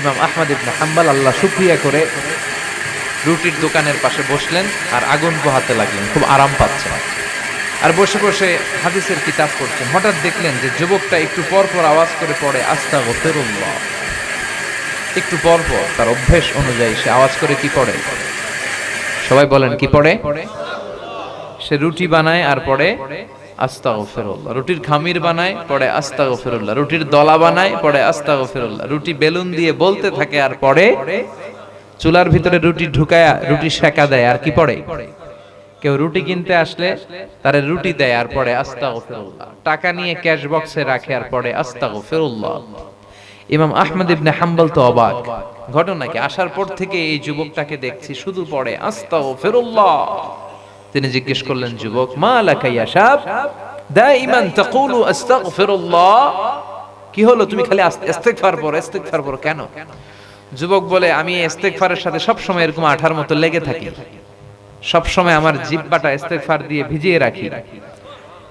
S1: ইমাম আহমদ ইবনে হাম্বল। আল্লাহ শুকরিয়া করে রুটির দোকানের পাশে বসলেন আর আগুন পোহাতে লাগলেন, খুব আরাম পাচ্ছেন। আর বসে বসে হাদিসের কিতাব পড়ছেন। হঠাৎ দেখলেন যে যুবকটা একটু পর পর আওয়াজ করে পড়ে আস্তাগফিরুল্লাহ। একটু পর পর তার অভ্যেস অনুযায়ী সে আওয়াজ করে কি পড়ে? সবাই বলেন কি পড়ে? সে রুটি বানায় আর পড়ে আস্তাগফিরুল্লাহ। রুটির খামির বানায়, পড়ে আস্তাগফিরুল্লাহ। রুটির দলা বানায়, পড়ে আস্তাগফিরুল্লাহ। রুটি বেলুন দিয়ে বলতে থাকে আর পড়ে। চুলার ভিতরে রুটি ঢুকায়া রুটি সেকা দেয় আর কি পড়ে? কেউ রুটি কিনতে আসলে তারে রুটি দেয় আর পড়ে আস্তাগফিরুল্লাহ। টাকা নিয়ে ক্যাশ বক্সে রাখে আর পড়ে আস্তাগফিরুল্লাহ। ইমাম আহমদ ইবনে হাম্বল তো অবাক। ঘটনা কি? আসার পর থেকে এই যুবকটাকে দেখছি শুধু পড়ে আস্তাগফিরুল্লাহ। তিনি জিজ্ঞেস করলেন, যুবক, মা লাকা ইয়া শাব দাইমান তাকুলু আস্তাগফিরুল্লাহ, কি হলো তুমি খালি ইস্তিগফার পড়ো, ইস্তিগফার পড়ো কেন? যুবক বলে, আমি ইস্তিগফারের সাথে সব সময় এরকম আঠার মতো লেগে থাকি, সব সময় আমার জিহ্বাটা ইস্তিগফার দিয়ে ভিজিয়ে রাখি,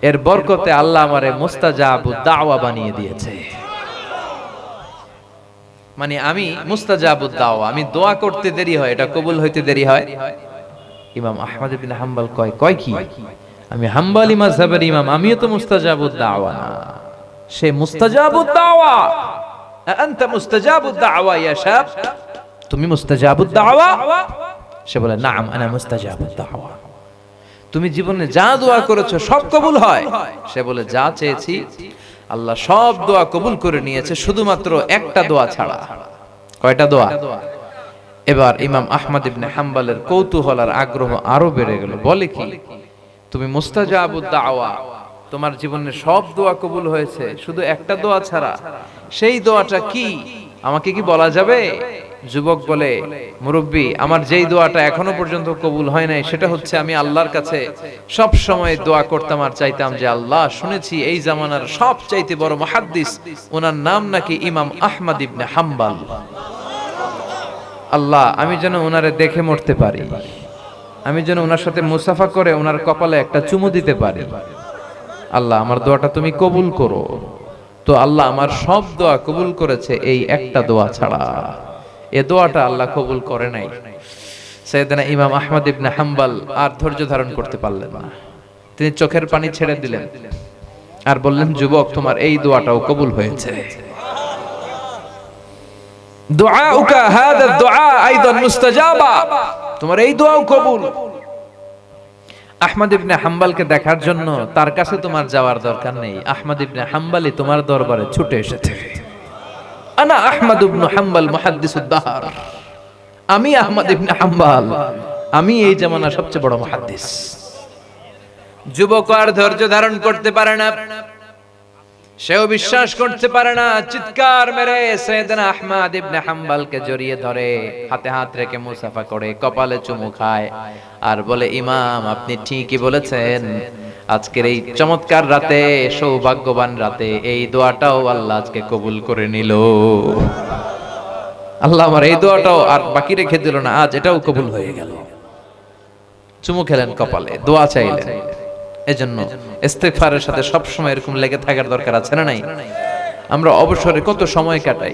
S1: এর বরকতে আল্লাহ আমারে মুস্তাজাবুদ দাওয়া বানিয়ে দিয়েছে। মানে আমি মুস্তাজাবুদ দাওয়া, আমি দোয়া করতে দেরি হয়, এটা কবুল হইতে দেরি হয়। ইমাম আহমদ ইবনে হাম্বল কয় কি? আমি হাম্বলি মাযহাবের ইমাম, আমিও তো মুস্তাজাবুদ দাওয়া না। সে মুস্তাজাবুদ দাওয়া। আনতা মুস্তাজাবুদ দাওয়া ইয়া শাব, তুমি মুস্তাজাবুদ দাওয়া? সে বলে, নাম আনা মুস্তাজাবুদ দাওয়া। তুমি জীবনে যা দোয়া করেছো সব কবুল হয়? সে বলে, যা চেয়েছি আল্লাহ সব দোয়া কবুল করে নিয়েছে, শুধুমাত্র একটা দোয়া ছাড়া। কয়টা দোয়া? এবার ইমাম আহমদ ইবনে হাম্বলের কৌতূহল আর আগ্রহ আরো বেড়ে গেল। বলে কি, তুমি মুস্তাজাবুদ দাওয়া, তোমার জীবনে সব দোয়া কবুল হয়েছে, শুধু একটা দোয়া ছাড়া, সেই দোয়াটা কি আমাকে কি বলা যাবে? যুবক বলে, মুরব্বী, আমার যেই দোয়াটা এখনো পর্যন্ত কবুল হয় নাই সেটা হচ্ছে আমি আল্লাহর কাছে সব সময় দোয়া করতাম আর চাইতাম যে আল্লাহ, শুনেছি এই জামানার সবচাইতে বড় মুহাদ্দিস, ওনার নাম নাকি ইমাম আহমদ ইবনে হাম্বল। আল্লাহ, আমি যেন ওনারে দেখে মরতে পারি, আমি যেন ওনার সাথে মুসাফা করে ওনার কপালে একটা চুমু দিতে পারি। আল্লাহ, আমার দোয়াটা তুমি কবুল করো। তো আল্লাহ আমার সব দোয়া কবুল করেছে এই একটা দোয়া ছাড়া। এ দোয়াটা আল্লাহ কবুল করে নাই। সাইয়েদনা ইমাম আহমদ ইবনে হাম্বল আর ধৈর্য ধারণ করতে পারলেন না, তিনি চোখের পানি ছেড়ে দিলেন আর বললেন, যুবক, তোমার এই দোয়াটাও কবুল হয়েছে। দুআউকা হাযা দুআ আইদান মুস্তাজাবা, তোমার এই দোয়াও কবুল। আহমদ ইবনে হাম্বলকে দেখার জন্য তার কাছে তোমার যাওয়ার দরকার নেই, আহমদ ইবনে হাম্বলই তোমার দরবারে ছুটে এসেছে। আনা আহমদ ইবনে হাম্বল মুহাদ্দিসুদ দাহর, আমি আহমদ ইবনে হাম্বল, আমি এই জামানার সবচেয়ে বড় মুহাদ্দিস। যুবক আর ধৈর্য ধারণ করতে পারে না, সেও বিশ্বাস করতে পারে না, চিৎকার মেরে সাইয়েদনা আহমদ ইবনে হাম্বলকে জড়িয়ে ধরে, হাতে হাত রেখে মুসাফা করে, কপালে চুমু খায় আর বলে, ইমাম, আপনি ঠিকই বলেছেন, আজকের এই চমৎকার রাতে, সৌভাগ্যবান রাতে এই দোয়াটাও আল্লাহ আজকে কবুল করে নিল। আল্লাহ আমার এই দোয়াটাও আর বাকি রেখে দিল না, আজ এটাও কবুল হয়ে গেল। চুমু খেলেন কপালে, দোয়া চাইলেন। এজন্য ইস্তিগফারের সাথে সব সময় এরকম লেগে থাকার দরকার আছে না নাই? আমরা অবসরে কত সময় কাটাই,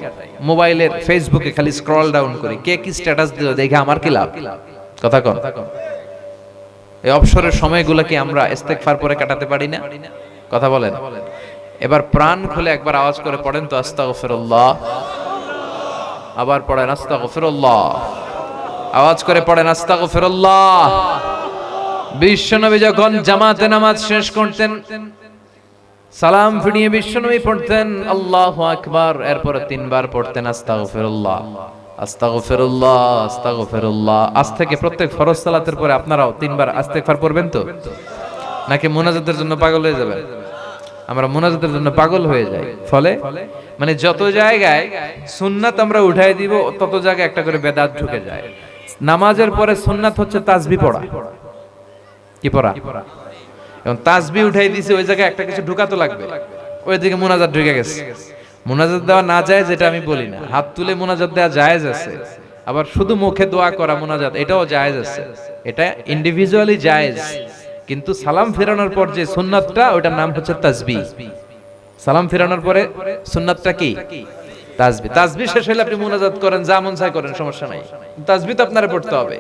S1: মোবাইলের ফেসবুকে খালি স্ক্রল ডাউন করি, কে কি স্ট্যাটাস দিল দেখে আমার কি লাভ? কথা কন। এই অবসরের সময়গুলো কি আমরা ইস্তিগফার পরে কাটাতে পারি না? কথা বলেন। এবার প্রাণ খুলে একবার আওয়াজ করে পড়েন তো, আস্তাগফিরুল্লাহ। আবার পড়েন আস্তাগফিরুল্লাহ, আওয়াজ করে পড়েন আস্তাগফিরুল্লাহ। বিশ্বনবী যখন জামাতে নামাজ শেষ করতেন, সালাম ফিরিয়ে বিশ্বনবী পড়তেন আল্লাহু আকবার, এরপর তিনবার পড়তেন আস্তাগফিরুল্লাহ, আস্তাগফিরুল্লাহ, আস্তাগফিরুল্লাহ। আজ থেকে প্রত্যেক ফরজ সালাতের পরে আপনারাও তিনবার ইস্তিগফার পড়বেন তো? নাকি মুনাজাতের জন্য পাগল হয়ে যাবেন? আমরা মুনাজাতের জন্য পাগল হয়ে যাই, ফলে মানে যত জায়গায় সুন্নাত আমরা উঠাই দিব, তত জায়গায় একটা করে বেদাত ঢুকে যায়। নামাজের পরে সুন্নাত হচ্ছে তাসবিহ পড়া। কি পড়া? এবং তাসবিহ উঠাই দিয়েছে, ওই জায়গায় একটা কিছু ঢুকাতো লাগবে, ওইদিকে মুনাজাত ঢুকে গেছে। মুনাজাত দেওয়া না যায় যেটা আমি বলি না, হাত তুলে মুনাজাত দেওয়া জায়েজ আছে, আবার শুধু মুখে দোয়া করা মুনাজাত এটাও জায়েজ আছে, এটা ইন্ডিভিজুয়ালি জায়েজ। কিন্তু সালাম ফেরানোর পর যে সুন্নাতটা, ওটার নাম হচ্ছে তাসবিহ। সালাম ফেরানোর পরে সুন্নাতটা কি? তাসবিহ। তাসবিহ শেষ হলে আপনি মুনাজাত করেন, যা মন চায় করেন, সমস্যা নাই। তাসবিহ তো আপনারে পড়তে হবে।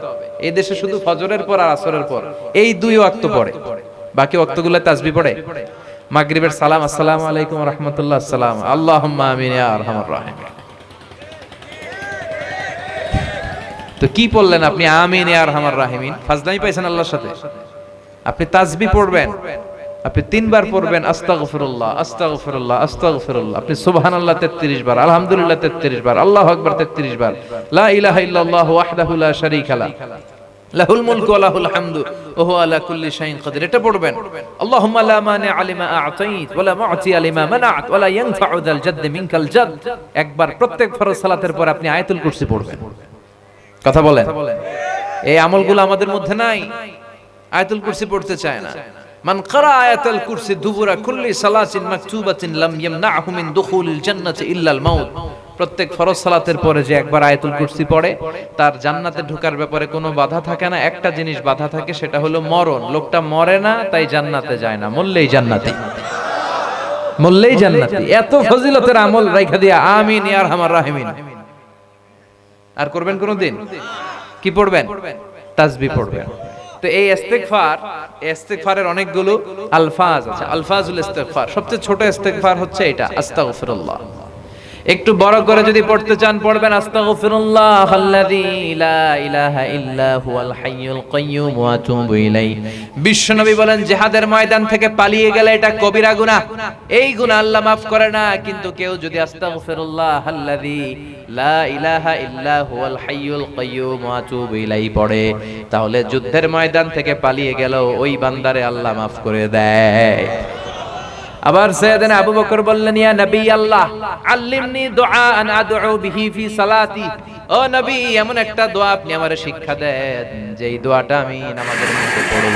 S1: এই দেশে শুধু ফজরের পর আর আসরের পর এই দুই ওয়াক্ত পড়ে, বাকি ওয়াক্তগুলো তাসবিহ পড়ে। মাগরিবের সালাম, আসসালামু আলাইকুম ওয়া রাহমাতুল্লাহ, আসসালাম, আল্লাহুম্মা আমিন ইয়া আরহামার রাহিমিন। তো কি বললেন আপনি? আমিন ইয়া আরহামার রাহিমিন। ফাজলামি পাইছেন আল্লাহর সাথে? আপনি তাসবিহ পড়বেন, আপনি তিনবার পড়বেন আস্তাগফিরুল্লাহ, আস্তাগফিরুল্লাহ, আস্তাগফিরুল্লাহ। আপনি সুবহানাল্লাহ 33 বার, আলহামদুলিল্লাহ 33 বার, আল্লাহু আকবার 33 বার, লা ইলাহা ইল্লাল্লাহু ওয়াহদাহু লা শারীকা লাহু, লাহুল মুলকু ওয়া লাহুল হামদু ওয়া হুয়া আলা কুল্লি শাইইন কাদির। এটা পড়বেন। আল্লাহুম্মা লা মানিআ লিমা আ'তাইত ওয়া লা মু'তিয়া লিমা মানা'ত ওয়া লা ইয়ানফা'ু যাল জাদ্দি মিনকাল জাদ। একবার প্রত্যেক ফরজ সালাতের পর আপনি আয়াতুল কুরসি পড়বেন। কথা বলেন। এই আমলগুলো আমাদের মধ্যে নাই, আয়াতুল কুরসি পড়তে চায় না। মান ক্বারা আয়াতুল কুরসি দুবুরা কুল্লি সালাতিন মাকতুবাতিন লাম ইয়ামনাহু মিন দুখুলিল জান্নাতি ইল্লাল মাউত। প্রত্যেক ফরজ সালাতের পরে যে একবার আয়াতুল কুরসি পড়ে, তার জান্নাতে ঢোকার ব্যাপারে কোনো বাধা থাকে না। একটা জিনিস বাধা থাকে, সেটা হলো মরণ। লোকটা মরে না, তাই জান্নাতে যায় না, মরলেই জান্নাতি, মরলেই জান্নাতি। এত ফজিলতের আমল রাইখা দিয়া আমিন ইয়া আরহামার রাহিমিন আর করবেন কোনদিন? কি পড়বেন? তাসবিহ পড়বেন। তো এই ইস্তিগফারের অনেকগুলো আলফাজ আছে, আলফাজুল ইস্তিগফার। সবচেয়ে ছোট ইস্তিগফার হচ্ছে এটা, আস্তাগফিরুল্লাহ। একটু বড় করে যদি পড়তে চান, পড়বেন আস্তাগফিরুল্লাহ আল্লাযী লা ইলাহা ইল্লা হুয়াল হাইয়ুল কাইয়্যুম ওয়া আতুবু ইলাইহি। বিশ্বনবী বলেন, জিহাদের ময়দান থেকে পালিয়ে গেলে এটা কবিরা গুনাহ, এই গুনাহ আল্লাহ মাফ করে না। কিন্তু কেউ যদি আস্তাগফিরুল্লাহ আল্লাযী লা ইলাহা ইল্লা হুয়াল হাইয়ুল কাইয়্যুম ওয়া আতুবু ইলাইহি পড়ে, তাহলে যুদ্ধের ময়দান থেকে পালিয়ে গেলেও ওই বান্দারে আল্লাহ মাফ করে দেয়। আবার সাইয়েদনা আবু বকর বললেন, ইয়া নবী আল্লাহ, আল্লিমনি দুআআন আদউ বিহি ফি সালাতি। ও নবী, এমন একটা দোয়া আপনি আমারে শিক্ষা দেন যেই দোয়াটা আমি নামাজের মধ্যে পড়ব।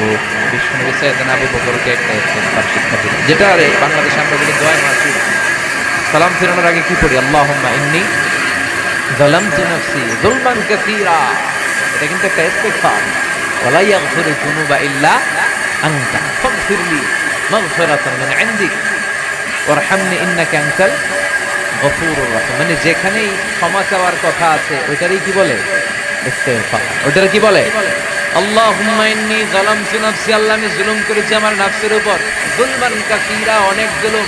S1: বিশ্বনবী সাইয়েদনা আবু বকরকে একটা ইস্তিগফার শিক্ষা দিলেন, যেটা বাংলাদেশে আমরা বলি দোয়া মাসুদ। সালাম ফেরানোর আগে কি পড়ি? আল্লাহুম্মা ইন্নী যালামতু নাফসি যুলমান কাসীরা। এটা কিন্তু একটা ইস্তিগফার। ওয়ালা ইয়াগফিরু যুনুবা ইল্লা আনতা ফাগফিরলি মাগফিরাতান মিন ইনদিক ওয়ারহামনি ইন্নাকা আনতাল গফুরুর রহিম, মানে যেখানেই ক্ষমা চাওয়ার কথা আছে ওইটারই কি বলে? ইস্তেগফার। ওইটার কি বলে? আল্লাহুম্মা ইন্নী যালামতু নাফসি, আল্লাহ আমি জুলুম করেছি আমার নফসের উপর, যুলমান কাসীরা, অনেক জুলুম,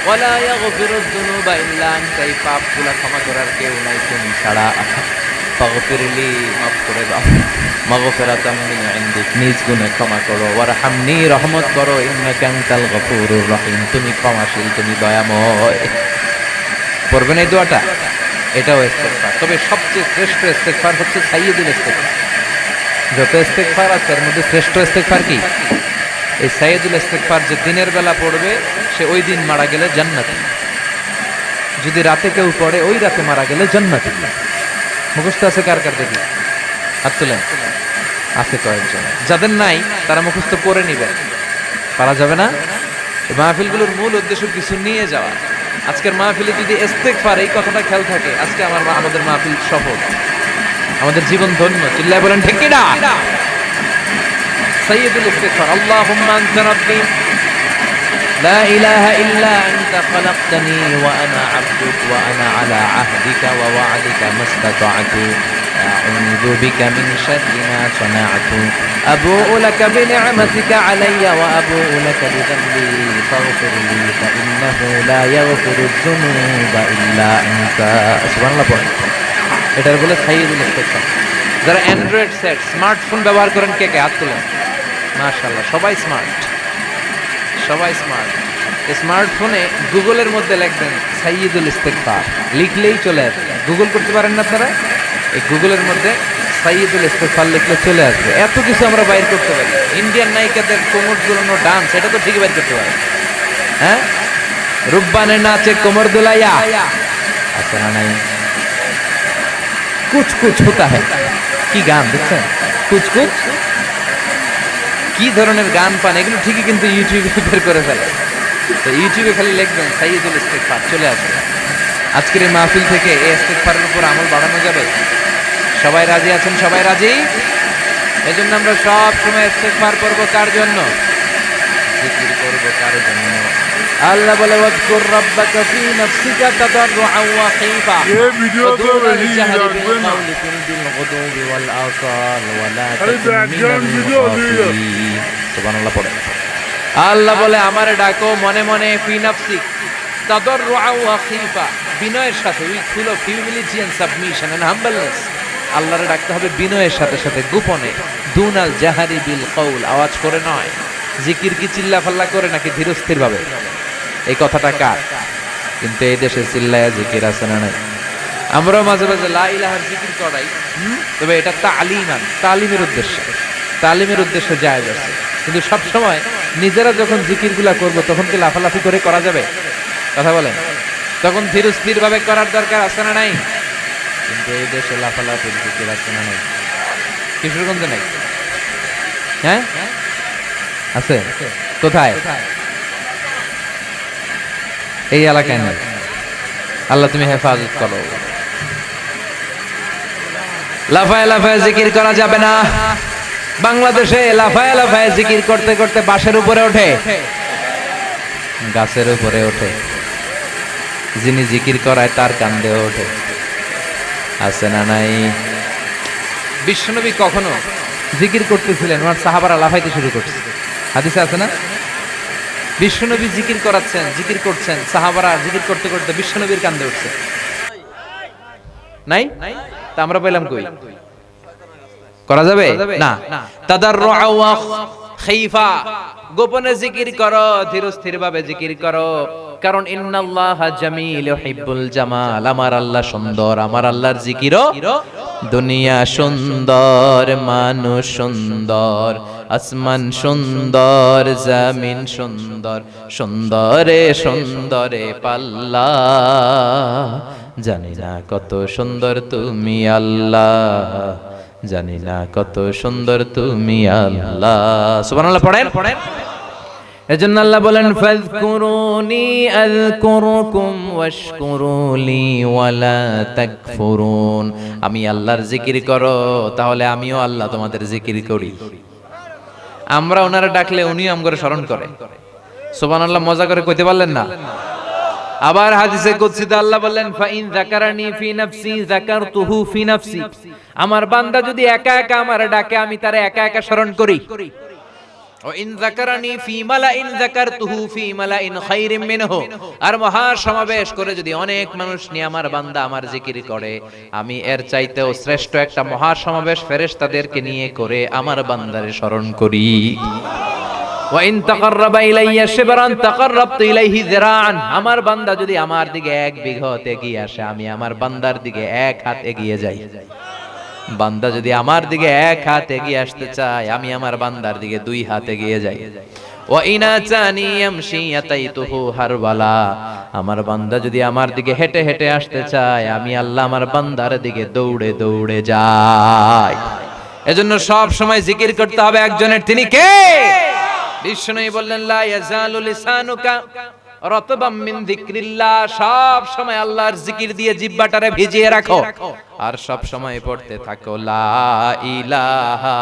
S1: ওয়ালা ইয়াগফিরুয যুনুবা ইল্লা আনতা, এই পাপগুলো ক্ষমা করার কেউ নাই তুমি ছাড়া, ফাগফিরলি, মাফ করে দাও, মাগফিরাতাম মিন ইনদিক, নিজ গুণে ক্ষমা করো, ওয়ারহামনি, রহমত করো, ইন্নাকা আনতাল গফুরুর রহিম, তুমি ক্ষমাশীল, তুমি দয়াময়। পড়বেন এই দোয়াটা, এটাও ইস্তেগফার। তবে সবচেয়ে শ্রেষ্ঠ ইস্তেগফার হচ্ছে সাইয়্যিদুল ইস্তেগফার। যত ইস্তেগফার আছে এর মধ্যে শ্রেষ্ঠ ইস্তেগফার কি? এই সাইয়্যিদুল ইস্তেগফার যে দিনের বেলা পড়বে সে ওই দিন মারা গেলে জান্নাতি, যদি রাতে কেউ পড়ে ওই রাতে মারা গেলে জান্নাতি। মুখস্থ আছে কার কার দেখি? হাত তুলেন। আছে কয়েকজন, যাদের নাই তারা মুখস্থ করে নিবেন, পারা যাবে না। এই মাহফিলগুলোর মূল উদ্দেশ্য কিছু নিয়ে যাওয়া। আজকের মাহফিলে যদি ইস্তেগফার এই কথাটা খেয়াল থাকে, আজকে আমাদের মাহফিল সফল, আমাদের জীবন ধন্য। চিল্লায় বলেন ঠিক কি না? সাইয়্যিদুল ইস্তিগফার, আল্লাহুম্মা আনতা রাব্বি লা ইলাহা ইল্লা আনতা খালাকতানি ওয়া আনা আবদুক ওয়া আনা আলা আহদিকা ওয়া ওয়া'দিকা মাসতাতা'তু আউযু বিকা মিন শাররি মা সানা'তু আবু'ু লাকা বিনি'মাতিকা আলাইয়া ওয়া আবু'ু লাকা বিযানবি ফাগফিরলি ফাইন্নাহু লা ইয়াগফিরুয যুনুবা ইল্লা আনতা। সুবহানাল্লাহ পড়েন। এটার বলে সাইয়্যিদুল ইস্তিগফার। যারা অ্যান্ড্রয়েড সেট স্মার্টফোন ব্যবহার করেন কে কে? হাত তুলেন। মাশাআল্লাহ, সবাই স্মার্ট, সবাই স্মার্ট। স্মার্টফোনে গুগলের মধ্যে লিখবেন সাইয়্যিদুল ইস্তিগফার, লিখলেই চলে আসবে। গুগল করতে পারেন না তারা? এই গুগলের মধ্যে সাইয়্যিদুল ইস্তিগফার লিখলে চলে আসবে। এত কিছু আমরা বাইর করতে পারি। ইন্ডিয়ান নায়িকাদের কোমর দুলানো ডান্স, এটা তো ঠিকই বাইর করতে পারি। হ্যাঁ, রুব্বানে নাচে কোমর দুলাইয়া, আছে না নাই? কুছ কুছ হোতা হ্যায়, কি গান দেখছেন? কুছ কুছ, কি ধরনের গান পান, এগুলো ঠিকই কিন্তু ইউটিউবে বের করে ফেলে। তো ইউটিউবে খালি লিখবেন সাইয়্যিদুল ইস্তিগফার, চলে আসবে। আজকের এই মাহফিল থেকে এই ইস্তিগফারের উপর আমল বাড়ানো যাবে। সবাই রাজি আছেন? সবাই রাজি? এজন্য আমরা সব সময় ইস্তিগফার করব কার জন্য? জিকির করব কার জন্য? আল্লাহ বলে ওয়াজকুর রাব্বাকা ফি নাফসিকা তাদাররুআন ওয়া খাইফা,
S2: ये वीडियो तो वही
S1: জাহরি বিল
S2: है ना।
S1: কওলি ফিল গুদুবি ওয়াল আসাল ওয়া লা
S2: আরে background video দিয়ে
S1: সুবহানাল্লাহ পড়ে। আল্লাহ বলে আমারে ডাকো মনে মনে, ফি নাফসিক তাদাররুআন ওয়া খাইফা, বিনয়ের সাথে, with full of humility and submission and humbleness. আল্লাহরে ডাকতে হবে বিনয়ের সাথে সাথে, গোপনে। দুনাল জাহারি বিল কওল, আওয়াজ করে নয়। জিকির কি চিল্লাফাল্লা করে নাকি ধীরস্থির ভাবে? এই কথাটা কার? কিন্তু এই দেশে চিল্লায়া জিকির আছে না নাই? আমরা মাঝে মাঝে লা ইলাহার জিকির করাই, তবে এটা তালিমের উদ্দেশ্যে, তালিমের উদ্দেশ্যে জায়েজ আছে। কিন্তু সব সময় নিজেরা যখন জিকিরগুলা করব তখন কি লাফালাফি করে করা যাবে? কথা বলেন। তখন ধীরস্থির ভাবে করার দরকার আছে না নাই? কিন্তু এই দেশে লাফালাফির জিকির আছে না নাই? কিশোরগঞ্জে নাই? হ্যাঁ আছে। কোথায়? এই এলাকায় নাই। আল্লাহ তুমি হেফাজত করো। লাফায় লাফায় জিকির করা যাবে না। বাংলাদেশে লাফায় লাফায় জিকির করতে করতে বাসের উপরে ওঠে, গাছের উপরে ওঠে, যিনি জিকির করায় তার কান্দে ওঠে। আছে না নাই? বিশ্বনবী কখনো জিকির করতেছিলেন, ওনার সাহাবারা লাফাইতে শুরু করছে। হাদিসে আছে না? বিশ্বনবী জিকির করাচ্ছেন, জিকির করছেন, সাহাবারা জিকির করতে করতে বিশ্বনবীর কান্দে উঠছে। নাই? তা আমরা পেলাম কই? করা যাবে না। তাদাররুআ ওয়া খাইফা, গোপনে জিকির করো, ধীরস্থির ভাবে জিকির করো। কারণ ইন্নাল্লাহা জামিল ইউহিব্বুল জামাল, আমার আল্লাহ সুন্দর, আমার আল্লাহর জিকিরও দুনিয়া সুন্দর, মানুষ সুন্দর, আসমান সুন্দর, জমিন সুন্দর, সুন্দরে সুন্দরে পাল্লা, জানি না কত সুন্দর তুমি আল্লাহ, জানি না কত সুন্দর তুমি আল্লাহ। সুবহানাল্লাহ পড়েন। এজন্য আল্লাহ বলেন ফাযকুরুনি আযকুরুকুম ওয়াশকুরুলি ওয়ালা তাকফুরুন, আমি আল্লাহর জিকির করো তাহলে আমিও আল্লাহ তোমাদের জিকির করি। আমরা ওনারা ডাকলে উনিও আমগরে স্মরণ করে। সুবহানাল্লাহ মজা করে কইতে পারলেন না? আবার হাদিসে কুদসিতে আল্লাহ বললেন ফা ইন যাকারানি ফি নাফসি যাকারতুহু ফি নাফসি, আমার বান্দা যদি একা একা আমার ডাকে আমি তারে একা একা স্মরণ করি। ও ইন যাকারানি ফি মালাইন যাকারতুহু ফি মালাইন খায়রিম মিনহু, আর মহা সমাবেশ করে যদি অনেক মানুষ নিয়ে আমার বান্দা আমার জিকির করে, আমি এর চাইতেও শ্রেষ্ঠ একটা মহা সমাবেশ ফেরেশতাদেরকে নিয়ে করে আমার বান্দারে স্মরণ করি। ওয়া ইন তাকাররাবা ইলাইয়া শিবরান তাকাররাবতু ইলাইহি যিরাআন, আমার বান্দা যদি আমার দিকে এক বিঘত এগিয়ে আসে আমি আমার বান্দার দিকে এক হাত এগিয়ে যাই। বান্দা যদি আমার দিকে এক হাত এগিয়ে আসতে চায় আমি আমার বান্দার দিকে দুই হাত এগিয়ে যাই। ওয়া ইনা চানি ইয়ামশি আতাইতুহু হারওয়ালা, আমার বান্দা যদি আমার দিকে হেঁটে হেঁটে আসতে চায় আমি আল্লাহ আমার বান্দার দিকে দৌড়ে দৌড়ে যাই। এজন্য সব সময় জিকির করতে হবে একজনের, তিনি কে? বিষ্ণু বললেন লা ইয়াজালু লিসানুকা রাতবাম মিন যিকরিল্লাহ, সব সময় আল্লাহর জিকির দিয়ে জিহ্বাটারে ভিজিয়ে রাখো আর সব সময় পড়তে থাকো লা ইলাহা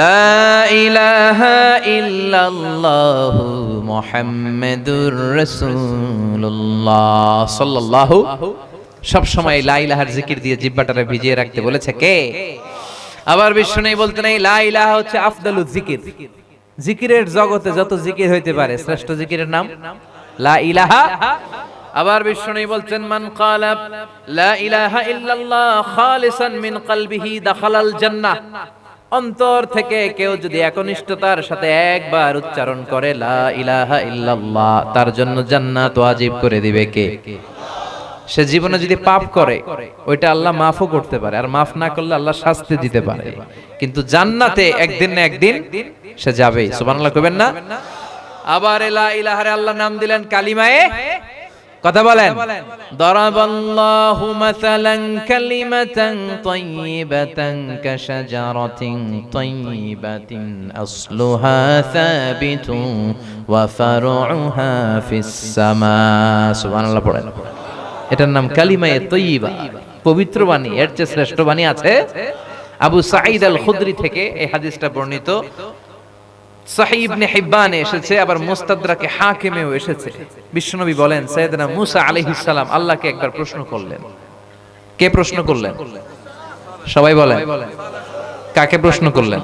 S1: লা ইলাহা ইল্লাল্লাহু মুহাম্মাদুর রাসূলুল্লাহ সাল্লাল্লাহু, সব সময় লা ইলাহার জিকির দিয়ে জিহ্বাটারে ভিজিয়ে রাখতে বলেছে কে? আবার বিষ্ণু বলতেন এই লা ইলাহা হচ্ছে আফদালুজ জিকির, জিকিরের জগতে যত জিকির হইতে পারে শ্রেষ্ঠ জিকিরের নাম লা ইলাহা। আবার বিষ্ণু বলতেন মান ক্বালা লা ইলাহা ইল্লাল্লাহ খালিসান মিন কলবিহি দাখালাল জান্নাহ, অন্তর থেকে কেউ যদি একনিষ্ঠতার সাথে একবার উচ্চারণ করে লা ইলাহা ইল্লাল্লাহ, তার জন্য জান্নাত ওয়াজিব করে দিবে কে? সে জীবনে যদি পাপ করে ওইটা আল্লাহ মাফও করতে পারে, আর মাফ না করলে আল্লাহ শাস্তি দিতে পারে, কিন্তু জান্নাতে একদিন না একদিন সে যাবেই। সুবহানাল্লাহ কইবেন না? আবার লা ইলাহারে আল্লাহ নাম দিলেন কালিমায়ে, কথা বলেন দারাবাল্লাহু মাসালান কালিমাতান তাইয়িবাতান কাশাজারাতিন তাইয়িবাতিন আসলুহা সাবিতুন ওয়া ফারউহা ফিস সামা। সুবহানাল্লাহ পড়েন। এটার নাম কালিমায়ে তাইয়িবা, পবিত্র বাণী। এর চেয়ে শ্রেষ্ঠ বাণী আছে? আবু সাঈদ আল খুদরি থেকে এই হাদিসটা বর্ণিত, সহিহ ইবনে হিব্বানে এসেছে, আবার মুস্তাদরাকে হাকিমেও এসেছে। বিশ্বনবী বলেন সাইয়েদনা মুসা আলাইহিস সালাম আল্লাহকে একবার প্রশ্ন করলেন। কে প্রশ্ন করলেন? সবাই বলেন কাকে প্রশ্ন করলেন?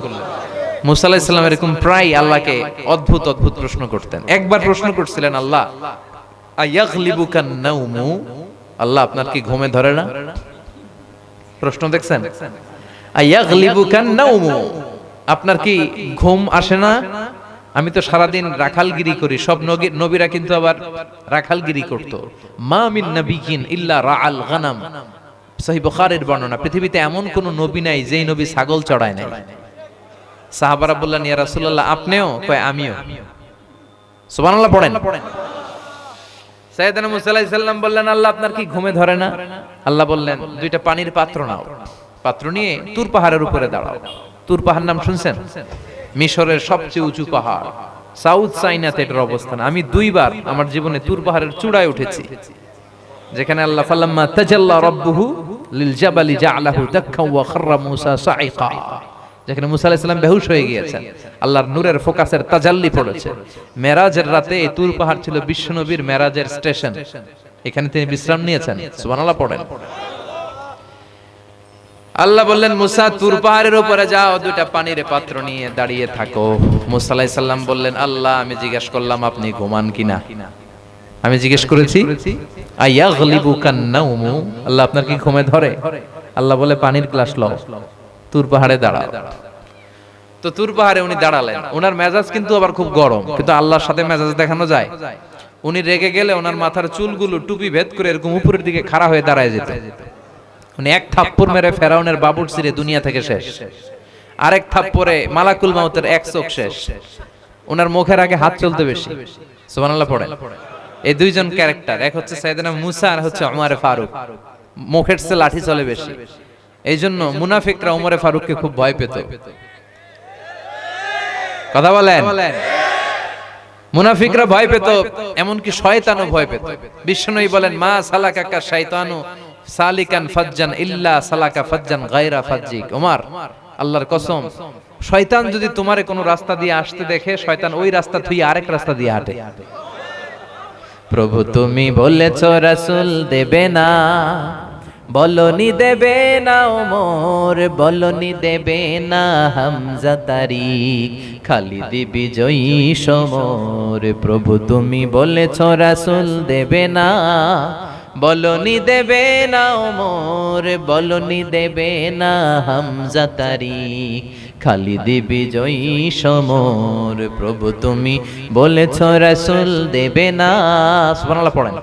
S1: মুসা আলাইহিস সালাম এরকম প্রায় আল্লাহকে অদ্ভুত অদ্ভুত প্রশ্ন করতেন। একবার প্রশ্ন করছিলেন আল্লাহ আয়াগলিবুকান নাউমু, আল্লাহ আপনার কি ঘুমে ধরে না? প্রশ্ন দেখছেন? আয়াগলিবুকান নাউমু, আপনার কি ঘুম আসে না? আমি তো সারাদিন রাখালগিরি করি, সব নবীরা কিন্তু আবার রাখালগিরি করত। মা মিন নাবিয়িন ইল্লা রাআল গানাম, সহিহ বুখারীর বর্ণনা। পৃথিবীতে এমন কোন নবী নাই যেই নবী ছাগল চড়ায় নাই। সাহাবারা বললেন ইয়া রাসূলুল্লাহ আপনিও? কয় আমিও। সুবহানাল্লাহ পড়েন। সাইয়েদনা মুসা আলাইহিস সালাম বললেন আল্লাহ আপনার কি ঘুমে ধরে না? আল্লাহ বললেন দুইটা পানির পাত্র নাও, পাত্র নিয়ে তুর পাহাড়ের উপরে দাঁড়াও। তুর পাহাড় নাম শুনছেন? মিশরের সবচেয়ে উঁচু পাহাড়, সাউথ চাইনাতে এটার অবস্থান। আমি দুইবার আমার জীবনে তুর পাহাড়ের চূড়ায় উঠেছি, যেখানে আল্লাহ ফালাম্মা তাজাল্লা রাব্বুহু লিল জাবালি জাআলাহু দাক্কান ওয়া খাররা মুসা সাইকা, যেখানে মুসা আলাইহিস সালাম বেহুশ হয়ে গিয়েছেন, আল্লাহর নূরের ফোকাসের তাজাল্লি পড়েছে। মেরাজের রাতে এই তুর পাহাড় ছিল বিশ্বনবীর মেরাজের স্টেশন, এখানে তিনি বিশ্রাম নিয়েছেন। সুবহানাল্লাহ পড়েন। আল্লাহ বললেন মুসা তুর পাহাড়ের উপরে যাও, দুইটা পানির পাত্র নিয়ে দাঁড়িয়ে থাকো। মুসা আলাইহিস সালাম বললেন আল্লাহ আমি জিজ্ঞেস করলাম আপনি ঘুমান কিনা? আমি জিজ্ঞেস করেছি আয়াগলিবুকান নাউমু, আল্লাহ আপনার কি ঘুমে ধরে? আল্লাহ বলে পানির গ্লাস লও, তুর পাহাড়ে দাঁড়াও। তো তুর পাহাড়ে উনি দাঁড়ালেন। ওনার মেজাজ কিন্তু আবার খুব গরম, কিন্তু আল্লাহর সাথে মেজাজ দেখানো যায়? উনি রেগে গেলে ওনার মাথার চুলগুলো টুপি ভেদ করে এরকম উপরের দিকে খাড়া হয়ে দাঁড়ায় যেত। উনি এক থাপ্পড় মেরে ফেরাউনের বাবুর ছিঁড়ে দুনিয়া থেকে শেষ, আরেক থাপ্পড়ে মালাকুল মাউতের এক চোখ শেষ। ওনার মুখের আগে হাত চলতে বেশি। সুবহানাল্লাহ পড়েন। এই দুইজন ক্যারেক্টার, এক হচ্ছে সাইয়েদনা মুসা আর হচ্ছে উমরে ফারুক। মুখের চেয়ে লাঠি চলে বেশি, এই জন্য মুনাফিকরা উমরে ফারুককে খুব ভয় পেত। কথা বলেন। মুনাফিকরা ভয় পেত, এমনকি শয়তানও ভয় পেত। বিশ্বনবী বলেন মা সালাকাকা শাইতানু সালিকান ফাজ্জান ইল্লা সালাকা ফাজ্জান গায়রা ফাজ্জিক। ওমর আল্লাহর কসম, শয়তান যদি তোমারে কোনো রাস্তা দিয়ে আসতে দেখে, শয়তান ওই রাস্তা থুই আরেক রাস্তা দিয়ে হাঁটে। প্রভু তুমি বলেছ রাসূল দেবে না, বলনি দেবে না ওমর, বলনি দেবে না হামজা তারিক, খালিদ বিজয়ী সমর। প্রভু তুমি বলেছ রাসূল দেবে না, বলনি দেবে না ওমর, বলনি দেবে না হামজা তারিক, খালিদ বিজয়ী সমর। প্রভু তুমি বলেছ রাসূল দেবে না। সুবহানাল্লাহ পড়েন।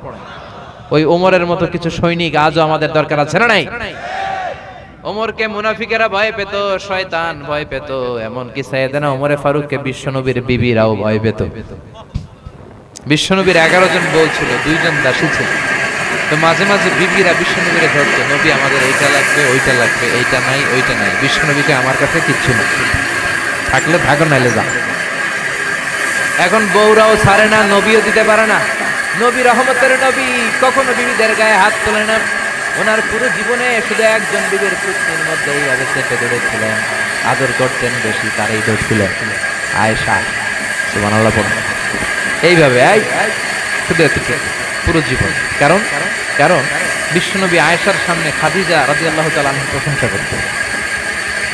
S1: ওই ওমরের মতো কিছু সৈনিক আজও আমাদের দরকার আছে না নাই? ওমরকে মুনাফিকেরা ভয় পেত, শয়তান ভয় পেত, এমনকি সাইয়েদনা ওমরে ফারুককে বিশ্বনবীর বিবিরাও ভয় পেত। বিশ্বনবীর 11 জন বউ ছিল, 2 জন দাসী ছিল। তো মাঝে মাঝে বিবিরা বিশ্বনবীরে ধরতো, নবী আমাদের এইটা লাগবে, ওইটা লাগবে, এইটা নাই, ওইটা নাই। বিশ্বনবীকে আমার কাছে কিচ্ছু না, থাকলে থাকো নাইলে যা। এখন বউরাও ছাড়ে না, নবীও দিতে পারে না। নবী রহমতের নবী, কখনো বিবিদের গায়ে হাত তোলে না। ওনার পুরো জীবনে শুধু একজন বিবির পুত্রের মধ্যে এইভাবে চেপে ধরেছিলেন, আদর করতেন বেশি, তারই ধরছিলেন আয়েশা। সুবহানাল্লাহ পড়ুন। এইভাবে শুধু এতটুকু পুরো জীবন। কারণ কারণ বিশ্বনবী আয়েশার সামনে খাদিজা রাদিয়াল্লাহু তাআলা আনহা প্রশংসা করতেন।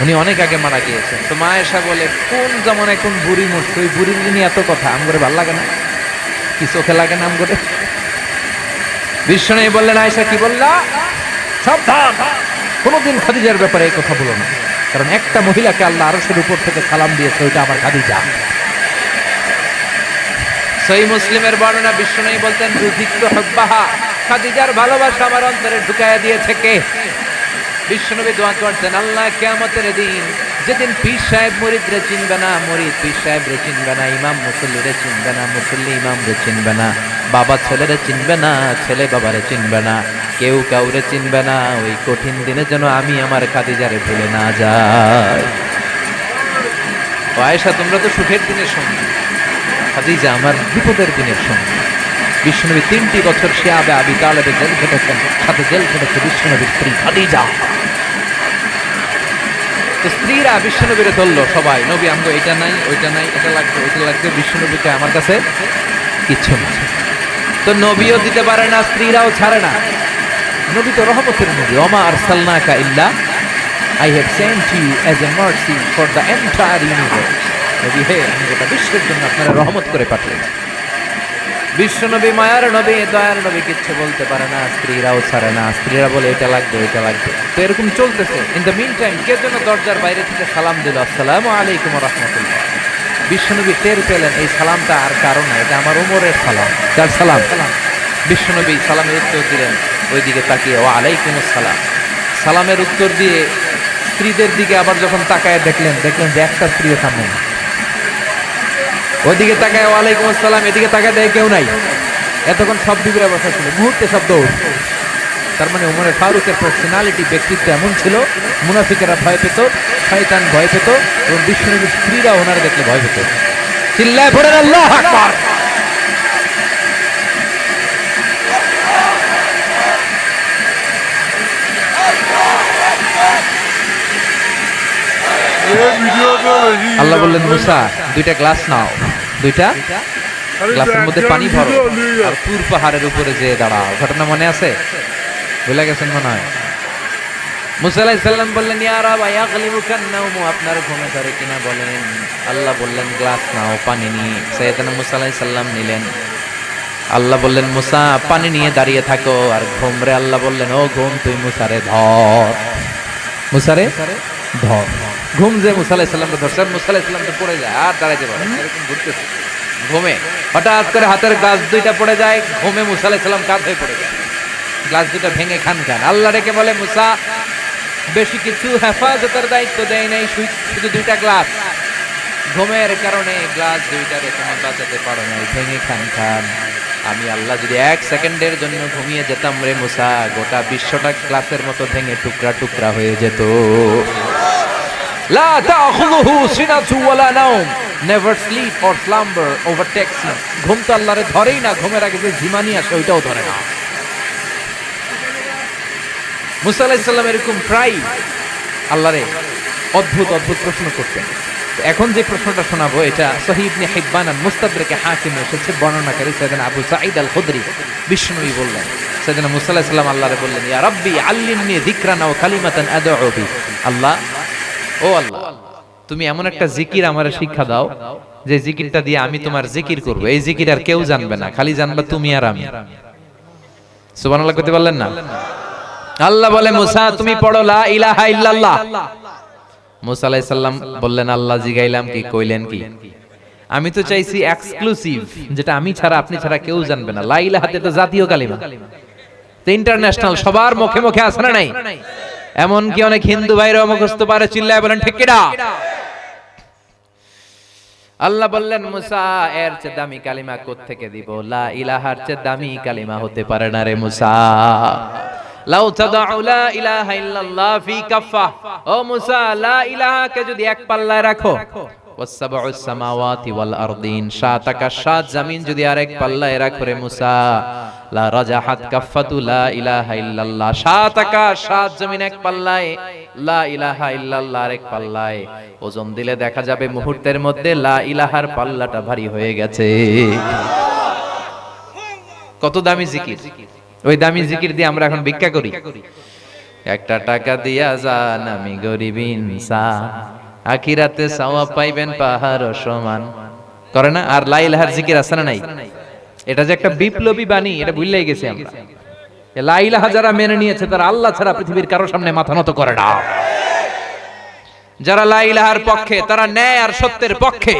S1: উনি অনেক আগে মারা গিয়েছেন। তো মা আয়েশা বলে, কোন জামানায় কোন বুড়ি মরছে, ওই বুড়ির নিয়ে এত কথা, আমগরে ভাল লাগে না, কি চোখে লাগে না আমগরে? বিশ্বনবী বললেন, আয়েশা কি বললা? সাবধান, কোনোদিন খাদিজার ব্যাপারে এই কথা বলো না, কারণ একটা মহিলাকে আল্লাহ আরশের উপর থেকে সালাম দিয়েছে, ওইটা আমার খাদিজা। সহিহ মুসলিমের বর্ণনা, বিশ্বনবী বলতেন, রুজিকতু হুব্বাহা, খাদিজার ভালোবাসা আমার অন্তরে ঢুকায়া দিয়েছে কে? বিশ্বনবী দোয়া করতেন, আল্লাহ কিয়ামতের দিন, যেদিন পীর সাহেব মুরিদরে চিনবে না, মুরিদ পীর সাহেবরে চিনবে না, ইমাম মুসল্লিরে চিনবে না, মুসল্লি ইমামরে চিনবে না, বাবা ছেলেরে চিনবে না, ছেলে বাবারে চিনবে না, কেউ কাউরে চিনবে না, ওই কঠিন দিনে যেন আমি আমার খাদিজারে ভুলে না যাই। আয়েশা, তোমরা তো সুখের দিনের সঙ্গী, খাদিজা আমার বিপদের দিনের সঙ্গী। বিশ্বনবী 3টি বছর শিয়াবে আবি তালেবে জেল খেটেছেন, সাথে জেল খেটেছে বিশ্বনবীর স্ত্রী খাদিজা। তো স্ত্রীরা বিশ্বনবীরে ধরলো সবাই, নবী আমগো এটা নাই, ওইটা নাই, এটা লাগবে, ওইটা লাগবে, বিশ্বনবীকে আমার কাছে কিচ্ছু না। তো নবীও দিতে পারে না, স্ত্রীরাও ছাড়ে না। নবী তো রহমতের নবী, ওমা আরসালনাকা ইল্লা I have sent you as a mercy for the entire universe. নবী হে, আমি গোটা বিশ্বের জন্য আপনারা রহমত করে পাঠিয়েছি। বিশ্বনবী মায়ার নবী, দয়ার নবী, কিচ্ছু বলতে পারে না, স্ত্রীরাও ছাড়ে না। স্ত্রীরা বলে এটা লাগবে, ওইটা লাগবে। তো এরকম চলতেছে। ইন দ্য মিন টাইম কে যেন দরজার বাইরে থেকে সালাম দিল, আসসালামু আলাইকুম ওয়া রাহমাতুল্লাহ। বিশ্বনবী টের পেলেন এই সালামটা আর কারণ না, এটা আমার ওমরের সালাম। যার সালাম। বিশ্বনবী সালামের উত্তর দিলেন, ওইদিকে তাকিয়ে, ওয়া আলাইকুম আসসালাম। সালামের উত্তর দিয়ে স্ত্রীদের দিকে আবার যখন তাকায় দেখলেন যে একটা স্ত্রীও সামনে নেই। ওদিকে তাকায় ওয়ালাইকুম আসসালাম, এদিকে তাকায় দেখে কেউ নাই। এতক্ষণ সব বিবিরা বসা ছিল, মুহূর্তে সব দৌড়। তার মানে ওমর ফারুকের পার্সোনালিটি, ব্যক্তিত্ব এমন ছিল, মুনাফিকেরা ভয় পেত, শয়তান ভয় পেত, এবং বিশ্বনবীর স্ত্রীরা ওনারা দেখলে ভয় পেত। চিল্লায় পড়েন আল্লাহু আকবার। আল্লাহ বললেন, মুসা 2টা গ্লাস নাও, 2টা গ্লাসের মধ্যে পানি ভরো, আর তুর পাহাড়ের উপরে যেয়ে দাঁড়াও। ঘটনা মনে আছে? ভুলে গেছেন মনে হয়। মুসা আলাইহিস সালাম বললেন, ইয়া রাব ইয়াগলিবুকান নাওমু, আপনার ঘুমে ধরে কিনা বলেন। আল্লাহ বললেন, গ্লাস নাও, পানি নিয়ে। সাইয়েদনা মুসা আলাইহিস সালাম নিলেন। আল্লাহ বললেন, মুসা পানি নিয়ে দাঁড়িয়ে থাকো। আর ঘুমরে আল্লাহ বললেন, ও ঘুম, তুই মুসারে ধর, মুসারে ধর। ঘুম যে মুসা আলাইহিস সালামকে ধরছে, মুসা আলাইহিস সালাম তো পড়ে যায়, আর দাঁড়াইতে পারে না, এরকম ঘুরতেছে ঘুমে। হঠাৎ করে হাতের গ্লাস 2টা পড়ে যায়, ঘুমে মুসা আলাইহিস সালাম কাত হয়ে পড়ে যায়, গ্লাস 2টা ভেঙে খান। আল্লাহ রেখে বলে, মুসা বেশি কিছু হেফাজতের দায়িত্ব দেয় নাই, শুধু 2টা গ্লাস। ঘুমের কারণে গ্লাস 2টারে তুমি বাঁচাতে পারো না, ভেঙে খান। আমি আল্লাহ যদি 1 সেকেন্ডের জন্য ঘুমিয়ে যেতাম রে মুসা, গোটা বিশ্বটা গ্লাসের মতো ভেঙে টুকরা টুকরা হয়ে যেত। লা তাখুযুহু সিনাতু ওয়ালা নাওম, never sleep or slumber overtakes him. ঘুম তো আল্লাহরে ধরেই না, ঘুমের আগে যে জিমানি আসে ওইটাও ধরে না। মুসা আলাইহিস সালাম এরকম প্রায় আল্লাহরে অদ্ভুত অদ্ভুত প্রশ্ন করতেন। তো এখন যে প্রশ্নটা শোনাবো এটা সহিহ ইবনে হিব্বান আর মুস্তাদরাকে হাকিমে এসেছে, বর্ণনাকারী সাইয়েদনা আবু সাঈদ আল খুদরি বিশ্বনবী বললেন, সাইয়েদনা মুসা আলাইহিস সালাম আল্লাহরে বললেন, ইয়া রাব্বি আল্লিমনি যিকরান ওয়া কালিমাতান আদউ বি। আল্লাহ, ও আল্লাহ, তুমি এমন একটা জিকির আমারে শিক্ষা দাও যে জিকিরটা দিয়ে আমি তোমার জিকির করব, এই জিকির আর কেউ জানবে না, খালি জানবা তুমি আর আমি। সুবহানাল্লাহ কইতে পারলেন না? আল্লাহ বলে, মুসা তুমি পড়ো লা ইলাহা ইল্লাল্লাহ। মুসা আলাইহিস সালাম বললেন, আল্লাহ জিগাইলাম কি, কইলেন কি? আমি তো চাইছি এক্সক্লুসিভ, যেটা আমি ছাড়া আপনি ছাড়া কেউ জানবে না। লা ইলাহাতে তো জাতীয় কালিমা, তো ইন্টারন্যাশনাল, সবার মুখে মুখে আছে না নাই? এমন কি অনেক হিন্দু ভাইরাও মুখস্থ পারে, চিল্লায় বলেন ঠিক কিনা? আল্লাহ বললেন, মুসা এর চেয়ে দামি কালিমা কোত্থেকে দিব? লা ইলাহার চেয়ে দামি কালিমা হতে পারে না রে মুসা। লাউ তাদউ লা ইলাহা ইল্লাল্লাহ ফি কাফা, ও মুসা লা ইলাহাকে যদি এক পাল্লায় রাখো, ওয়াসসাবউস সামাওয়াতি ওয়াল আরদিন, সাত আকাশ সাত জমিন যদি আরেক পাল্লায় রাখো রে মুসা, লা রাজাহাত কাফাতু লা ইলাহা ইল্লাল্লাহ, সাত আকাশ সাত জমিন এক পাল্লায়, লা ইলাহা ইল্লাল্লাহ আরেক পাল্লায়, ওজন দিলে দেখা যাবে মুহূর্তের মধ্যে লা ইলাহার পাল্লাটা ভারী হয়ে গেছে। কত দামি জিকির! ওই দামি জিকির দিয়ে আমরা এখন ভিক্ষা করি। একটা টাকা দিয়া যান আমি গরিব ইনসান, আখিরাতে সওয়াব পাইবেন পাহাড় সমান, করে না? আর লা ইলাহার জিকির আছে না নাই? এটা যে একটা বিপ্লবী বাণী, এটা ভুললেই গেছি আমরা। লা ইলাহা যারা মেনে নিয়েছে তারা আল্লাহ ছাড়া পৃথিবীর কারো সামনে মাথা নত করে না। যারা লা ইলাহার পক্ষে তারা ন্যায় আর সত্যের পক্ষে।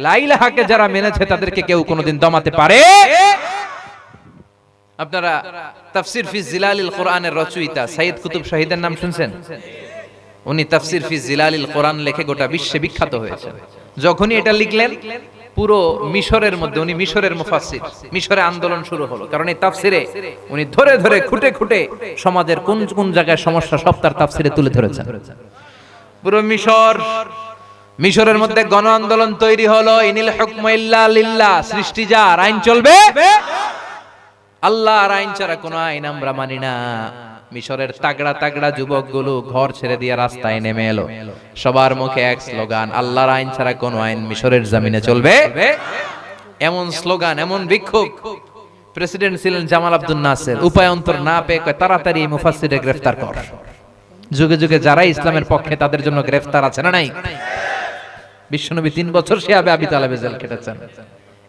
S1: লা ইলাহাকে যারা মেনেছে তাদেরকে কেউ কোনোদিন দমাতে পারে। আপনারা তাফসীর ফি জিলালিল কোরআনের রচয়িতা সাইয়্যিদ কুতুব শাহীদের নাম শুনছেন? উনি তাফসীর ফি জিলালিল কোরআন লিখে গোটা বিশ্বে বিখ্যাত হয়েছেন। যখনই এটা লিখলেন, পুরো মিশরের মধ্যে, উনি মিশরের মুফাসসির, মিশরে আন্দোলন শুরু হলো। কারণ এই তাফসীরে উনি ধরে ধরে খুঁটে খুঁটে সমাজের কোন কোন জায়গায় সমস্যা সব তার তাফসীরে তুলে ধরেছেন। পুরো মিশরের মধ্যে গণ আন্দোলন তৈরি হলো। ইনিল হুকমু ইল্লা লিল্লাহ, সৃষ্টি যার, আইন চলবে আল্লাহর আইন ছাড়া কোনো আইন আমরা মানি না। মিশরের তাগড়া তাগড়া যুবকগুলো ঘর ছেড়ে দিয়ে রাস্তায় নেমে এলো। সবার মুখে এক স্লোগান, আল্লাহর আইন ছাড়া কোনো আইন মিশরের জমিনে চলবে। এমন স্লোগান, এমন বিক্ষোভ। প্রেসিডেন্ট ছিলেন জামাল আব্দুল নাসের, উপায় অন্তর না পেয়ে কয় তাড়াতাড়ি এই মুফাসসিরকে গ্রেফতার কর। যুগে যুগে যারা ইসলামের পক্ষে তাদের জন্য গ্রেফতার আছে না নাই? বিশ্বনবী 3 বছর শিহাবে আবি তালেবে জেল কেটেছেন।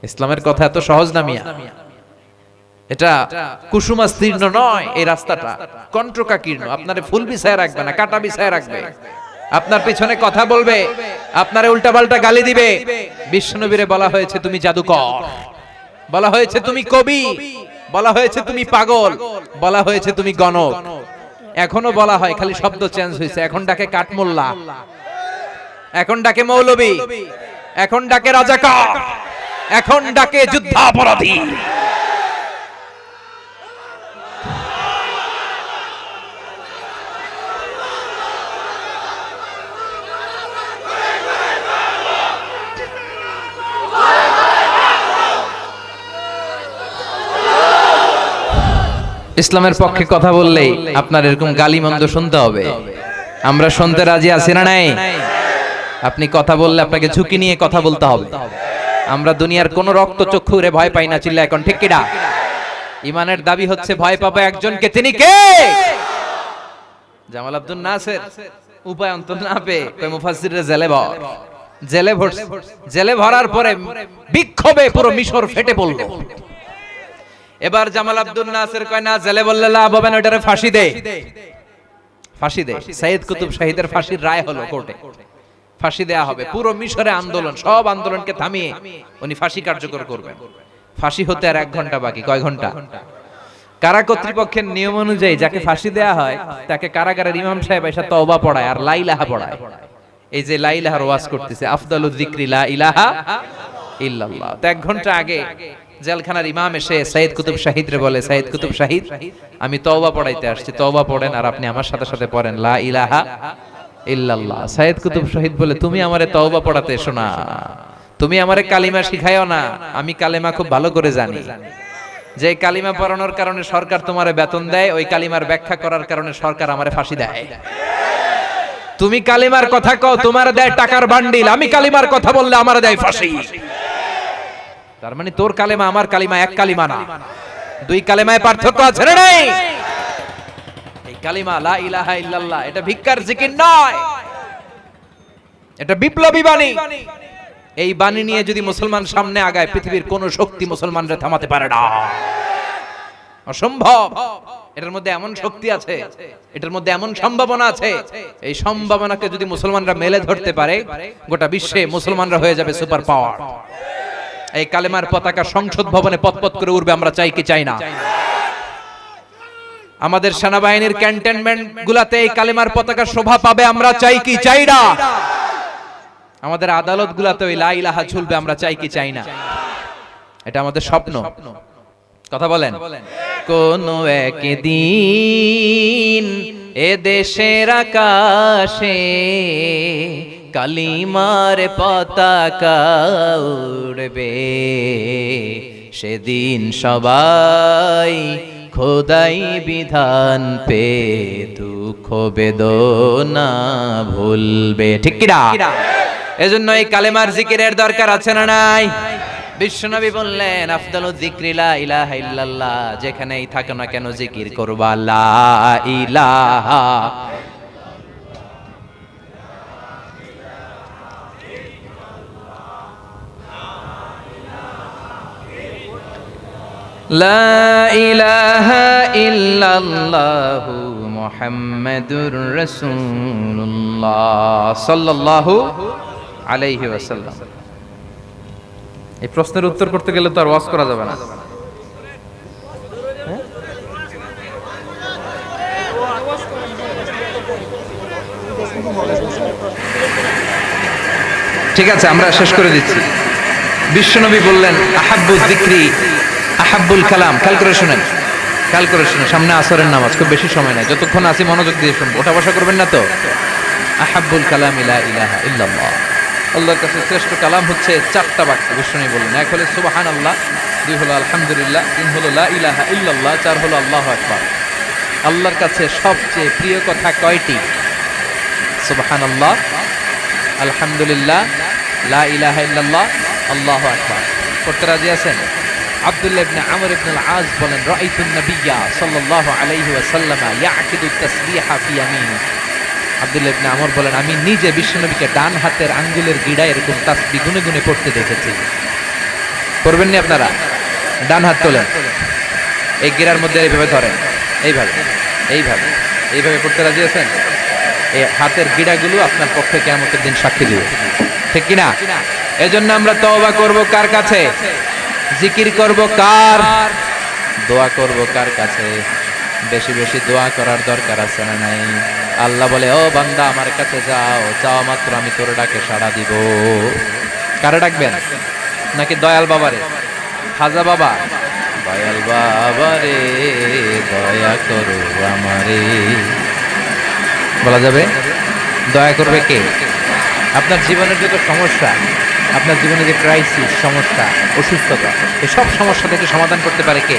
S1: ইসলামের কথা এত সহজ না মিয়া। এটা কুসুমাস্তীর্ণ নয়, এই রাস্তাটা কণ্টকাকীর্ণ। আপনারে ফুল বিছায় রাখবে না, কাটা বিছায় রাখবে। আপনার পিছনে কথা বলবে, আপনারে উল্টাপাল্টা গালি দিবে। বিশ্বনবীরে বলা হয়েছে তুমি জাদুকর, বলা হয়েছে তুমি কবি, বলা হয়েছে তুমি পাগল, বলা হয়েছে তুমি গণক। এখনো বলা হয়, খালি শব্দ চেঞ্জ হয়েছে। এখন ডাকে কাঠমোল্লা, এখন ডাকে মৌলবী, এখন ডাকে রাজাকার, এখন ডাকে যুদ্ধাপরাধী। ইসলামের পক্ষে কথা বললেই আপনার এরকম গালিমন্দ শুনতে হবে। আমরা শুনতে রাজি আছি না নাই? আপনি কথা বললে আপনাকে ঝুঁকি নিয়ে কথা বলতে হবে। আমরা দুনিয়ার কোন রক্ত চক্ষুরে ভয় পাই না, চিল্লা এখন ঠিক কিনা? ইমানের দাবি হচ্ছে ভয় পাবো একজনকে, তিনি কে? জামাল আব্দুল নাসের উপায় অন্তর না পেয়ে কয় মুফাসসিররা জেলে ভরার পরে বিক্ষোভে পুরো মিশর ফেটে পড়ল। এবার জামাল আব্দুল নাসের কয় না, জেলে বললে লাভ হবে না, ওটারে ফাঁসি দে, ফাঁসি দে। সাইয়্যিদ কুতুব শাহীদের ফাঁসির রায় হলো কোর্টে, ফাঁসি দেয়া হবে। পুরো মিশরে আন্দোলন, সব আন্দোলনকে থামিয়ে উনি ফাঁসি কার্যকর করবেন। ফাঁসি হতে আর 1 ঘন্টা বাকি। কয় ঘন্টা? কারা কর্তৃপক্ষের নিয়ম অনুযায়ী যাকে ফাঁসি দেয়া হয় তাকে কারাগারের ইমাম সাহেব এসে তওবা পড়ায় আর লা ইলাহা পড়ায়। এই যে লা ইলাহার ওয়াজ করতেছে, আফদালুয যিকরি লা ইলাহা ইল্লাল্লাহ। তো 1 ঘন্টা আগে জেলখানার ইমাম এসে সাইয়্যিদ কুতুব শাহীদরে বলে, সাইয়্যিদ কুতুব শাহীদ, আমি তওবা পড়াইতে আসছি, তওবা পড়েন আর আপনি আমার সাথে সাথে পড়েন লা ইলাহা ইল্লাল্লাহ। সাইয়্যিদ কুতুব শাহীদ বলে, তুমি আমারে তওবা পড়াতে এসো না, তুমি আমারে কালিমা শিখাইও না। আমি কালিমা খুব ভালো করে জানি। যে কালিমা পড়ানোর কারণে সরকার তোমারে বেতন দেয়, ওই কালিমার ব্যাখ্যা করার কারণে সরকার আমারে ফাঁসি দেয়। তুমি কালিমার কথা কও, তোমার দেয় টাকার বান্ডিল, আমি কালিমার কথা বললে আমার দেয় ফাঁসি। তার মানে তোর কালেমা আমার কালিমা এক কালিমা না, দুই কালেমায় পার্থক্য আছে না নাই? এই কালিমা লা ইলাহা ইল্লাল্লাহ এটা ভিক্ষার জিকির নয়, এটা বিপ্লবী বাণী। এই বাণী নিয়ে যদি মুসলমান সামনে আগায়, পৃথিবীর কোন শক্তি মুসলমানরা থামাতে পারে না, অসম্ভব। এটার মধ্যে এমন শক্তি আছে, এটার মধ্যে এমন সম্ভাবনা আছে, এই সম্ভাবনাকে যদি মুসলমানরা মেলে ধরতে পারে, গোটা বিশ্বে মুসলমানরা হয়ে যাবে সুপার পাওয়ার। এই কালেমার পতাকা সংসদ ভবনে পতপত করে উড়বে, আমরা চাই কি চাই না? আমাদের সেনাবাহিনীর ক্যান্টনমেন্ট গুলাতে এই কালেমার পতাকা শোভা পাবে, আমরা চাই কি চাই না? আমাদের আদালত গুলাতে ওই লা ইলাহা ঝুলবে, আমরা চাই কি চাই না? এটা আমাদের স্বপ্ন। কথা বলেন। কোন একদিন এ দেশের আকাশে কালিমার পতাকা উড়বে, সেদিন সবাই খোদাই বিধান পে দুঃখ বেদনা ভুলবে, ঠিক কি না? এজন্য এই কালেমার জিকিরের দরকার আছে না নাই? বিশ্বনবী বললেন আফদালু যিকরি লা ইলাহা ইল্লাল্লাহ, যেখানেই থাকো না কেন জিকির করবা লা ইলাহা। লা ইলাহা ইল্লাল্লাহু মুহাম্মাদুর রাসূলুল্লাহ সাল্লাল্লাহু আলাইহি ওয়াসাল্লাম। এই প্রশ্নের উত্তর করতে গেলে তো আর ওয়াজ করা যাবে না। ঠিক আছে, আমরা শেষ করে দিচ্ছি। বিশ্বনবী বললেন আহাব্বু যিকরি আহাব্বুল কালাম। খেয়াল করে শুনেন, খেয়াল করে শুনেন। সামনে আসরের নামাজ, খুব বেশি সময় নাই, যতক্ষণ আসি মনোযোগ দিয়ে শুনবো, ওঠা বসা করবেন না তো। আহাব্বুল কালাম লা ইলাহা ইল্লাল্লাহ। আল্লাহর কাছে শ্রেষ্ঠ কালাম হচ্ছে চারটা বাক্য। বিষ্ণু বললেন, এক হলো সুবহানাল্লাহ, দুই হলো আলহামদুলিল্লাহ, তিন হলো লা ইলাহা ইল্লাল্লাহ, চার হলো আল্লাহু আকবার। আল্লাহর কাছে সবচেয়ে প্রিয় কথা কয়টি? সুবহানাল্লাহ, আলহামদুলিল্লাহ, লা ইলাহা ইল্লাল্লাহ, আল্লাহু আকবার। পড়তে রাজি আছেন? আব্দুল্লাহ ইবনে আমর ইবনে আল-আস বলেন, রাআইতুন নবিয়্যা সাল্লাল্লাহু আলাইহি ওয়াসাল্লাম ইয়াকিদু তাসবিহা ফি ইয়ামিনি। আব্দুল্লাহ ইবনে আমর বলেন, আমি নিজে বিশ্বনবীকে ডান হাতের আঙ্গুলের গিড়ায় এরকম তাসবিহ গুনে গুনে পড়তে দেখেছি। পড়বেন নি আপনারা? ডান হাত তোলেন, এই গিড়ার মধ্যে এইভাবে ধরেন, এইভাবে এইভাবে এইভাবে পড়তে রাজি আছেন? এই হাতের গিড়াগুলো আপনার পক্ষে কিয়ামতের দিন সাক্ষী দিবে, ঠিক কি না? এজন্য আমরা তওবা করব কার কাছে? জিকির করব কার? দোয়া করব কার কাছে? বেশি বেশি দোয়া করার দরকার আছে না নাই? আল্লাহ বলে, ও বান্দা আমার কাছে যাও, চাওয়া মাত্র আমি তোর ডাকে সাড়া দিব। কারে ডাকবেন? নাকি দয়াল বাবারে? খাজা বাবা, দয়াল বাবারে দয়া করো আমারে, বলা যাবে? দয়া করবে কে? আপনার জীবনের যত সমস্যা, আপনার জীবনে যে ক্রাইসিস, সমস্যা, অসুস্থতা, এই সব সমস্যা থেকে সমাধান করতে পারে কে?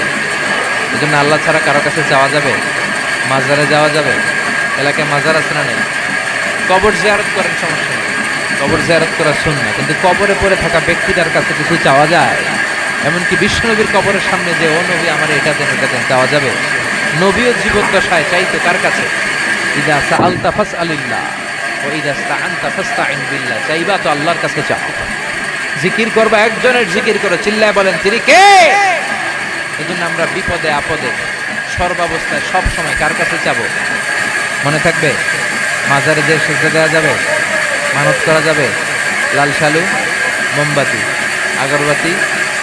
S1: এই জন্য আল্লাহ ছাড়া কারো কাছে যাওয়া যাবে? মাজারে যাওয়া যাবে? এলাকায় মাজার আছে না নেই? কবর জিয়ারত করেন, সমস্যা নেই, কবর জিয়ারত করা সুন্নাহ। কিন্তু কবরে পড়ে থাকা ব্যক্তিটার কাছে কিছু চাওয়া যায়? এমনকি বিশ্বনবীর কবরের সামনে যে ও নবী আমার এটা দেন এটা দেন, চাওয়া যাবে? নবীও জীবদ্দশায় চাইতো কার কাছে? ইযা সাআলতা ফাসআলিল্লাহ ওয়া ইযা ইসতাআনতা ফাসতাইন বিল্লাহ। চাইবা তো আল্লাহর কাছে চাও। জিকির করবা, একজনের জিকির করো, চিল্লায় বলেন তিনি কে? এজন্য আমরা বিপদে আপদে সর্বাবস্থায় সব সময় কার কাছে চাবো? মনে থাকবে? মাজারে যে সেজদা দেওয়া যাবে, মানত করা যাবে, লাল শালু, মোমবাতি, আগরবাতি,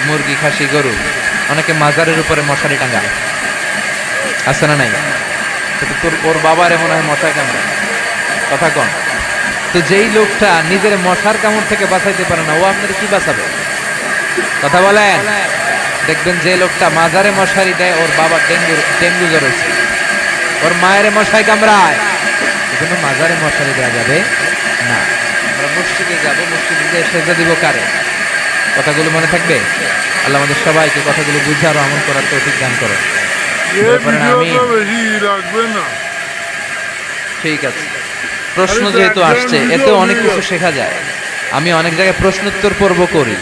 S1: মুরগি, খাসি, গরু। অনেকে মাজারের উপরে মশারি টাঙ্গায়, আছে না নাই? তোর ওর বাবারে মনে হয় মশায় কামড়ায়, কথা কন। তো যেই লোকটা নিজের মশার কামড় থেকে বাঁচাইতে পারে না, ও আপনার কি বাঁচাবে? কথা বলেন। দেখবেন যে লোকটা মাজারে মশারি দেয়, ওর বাবা ডেঙ্গু জ্বর হয়েছে, ওর মায়ের মশাই কামড়ায়, এজন্য মাজারে মশারি দেওয়া যাবে না। আমরা মসজিদে যাবো, মসজিদে গিয়ে সেজদা দিব কারে? কথাগুলো মনে থাকবে? আল্লাহ আমাদের সবাইকে কথাগুলো বুঝে আরো আমল করার তৌফিক দান করো।
S2: ये वीडियो तो वही रखबे ना।
S1: ঠিক আছে। প্রশ্ন যেহেতু আসছে এতে অনেক কিছু শেখা যায়। আমি অনেক জায়গায় প্রশ্নোত্তর পর্ব করি,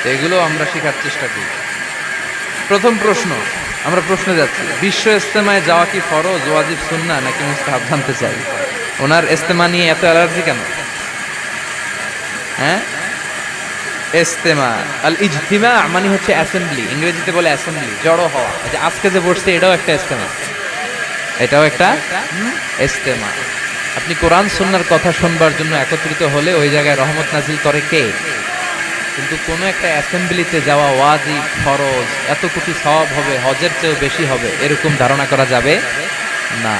S1: তো এগুলো আমরা শেখার চেষ্টা করি। প্রথম প্রশ্ন, আমরা প্রশ্নে যাচ্ছি, বিশ্ব ইজতেমায় যাওয়া কি ফরজ, ওয়াজিব, সুন্নাহ নাকি মুস্তাহাব জানতে চাই। ওনার ইজতেমা নিয়ে এত অ্যালার্জি কেন? হ্যাঁ, ইজতেমা আল ইজতিমা মানে হচ্ছে অ্যাসেম্বলি, ইংরেজিতে বলে অ্যাসেম্বলি, জড়ো হওয়া। এই যে আজকে যে বসছে এটাও একটা ইজতেমা, এটাও একটা ইজতেমা। আপনি কোরআন সুন্নাহর কথা শুনবার জন্য একত্রিত হলে ওই জায়গায় রহমত নাজিল করে কে? কিন্তু কোনো একটা অ্যাসেম্বলিতে যাওয়া ওয়াজিব, ফরজ, এত কোটি সওয়াব হবে, হজের চেয়েও বেশি হবে, এরকম ধারণা করা যাবে না।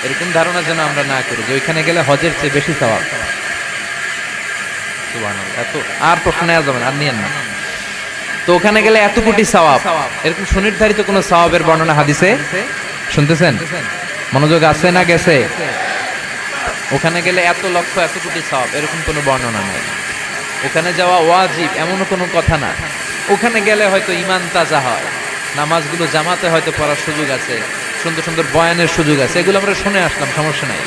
S1: এরকম ধারণা যেন আমরা না করি যে ওইখানে গেলে হজের চেয়ে বেশি সওয়াব। সুবহানাল্লাহ, এত আর প্রশ্ন নেওয়া যাবে না, আর নিয়েন না। তো ওখানে গেলে এত কোটি সওয়াব, এরকম সুনির্ধারিত কোনো সওয়াবের বর্ণনা হাদিসে শুনতেছেন? মনোযোগ আছে না গেছে? ওখানে গেলে এত লক্ষ এত কোটি সওয়াব, এরকম কোনো বর্ণনা নাই। ওখানে যাওয়া ওয়াজিব এমনও কোনো কথা না। ওখানে গেলে হয়তো ঈমান তাজা হয়, নামাজগুলো জামাতে হয়তো পড়ার সুযোগ আছে, সুন্দর সুন্দর বয়ানের সুযোগ আছে, এগুলো আমরা শুনে আসলাম, সমস্যা নাই।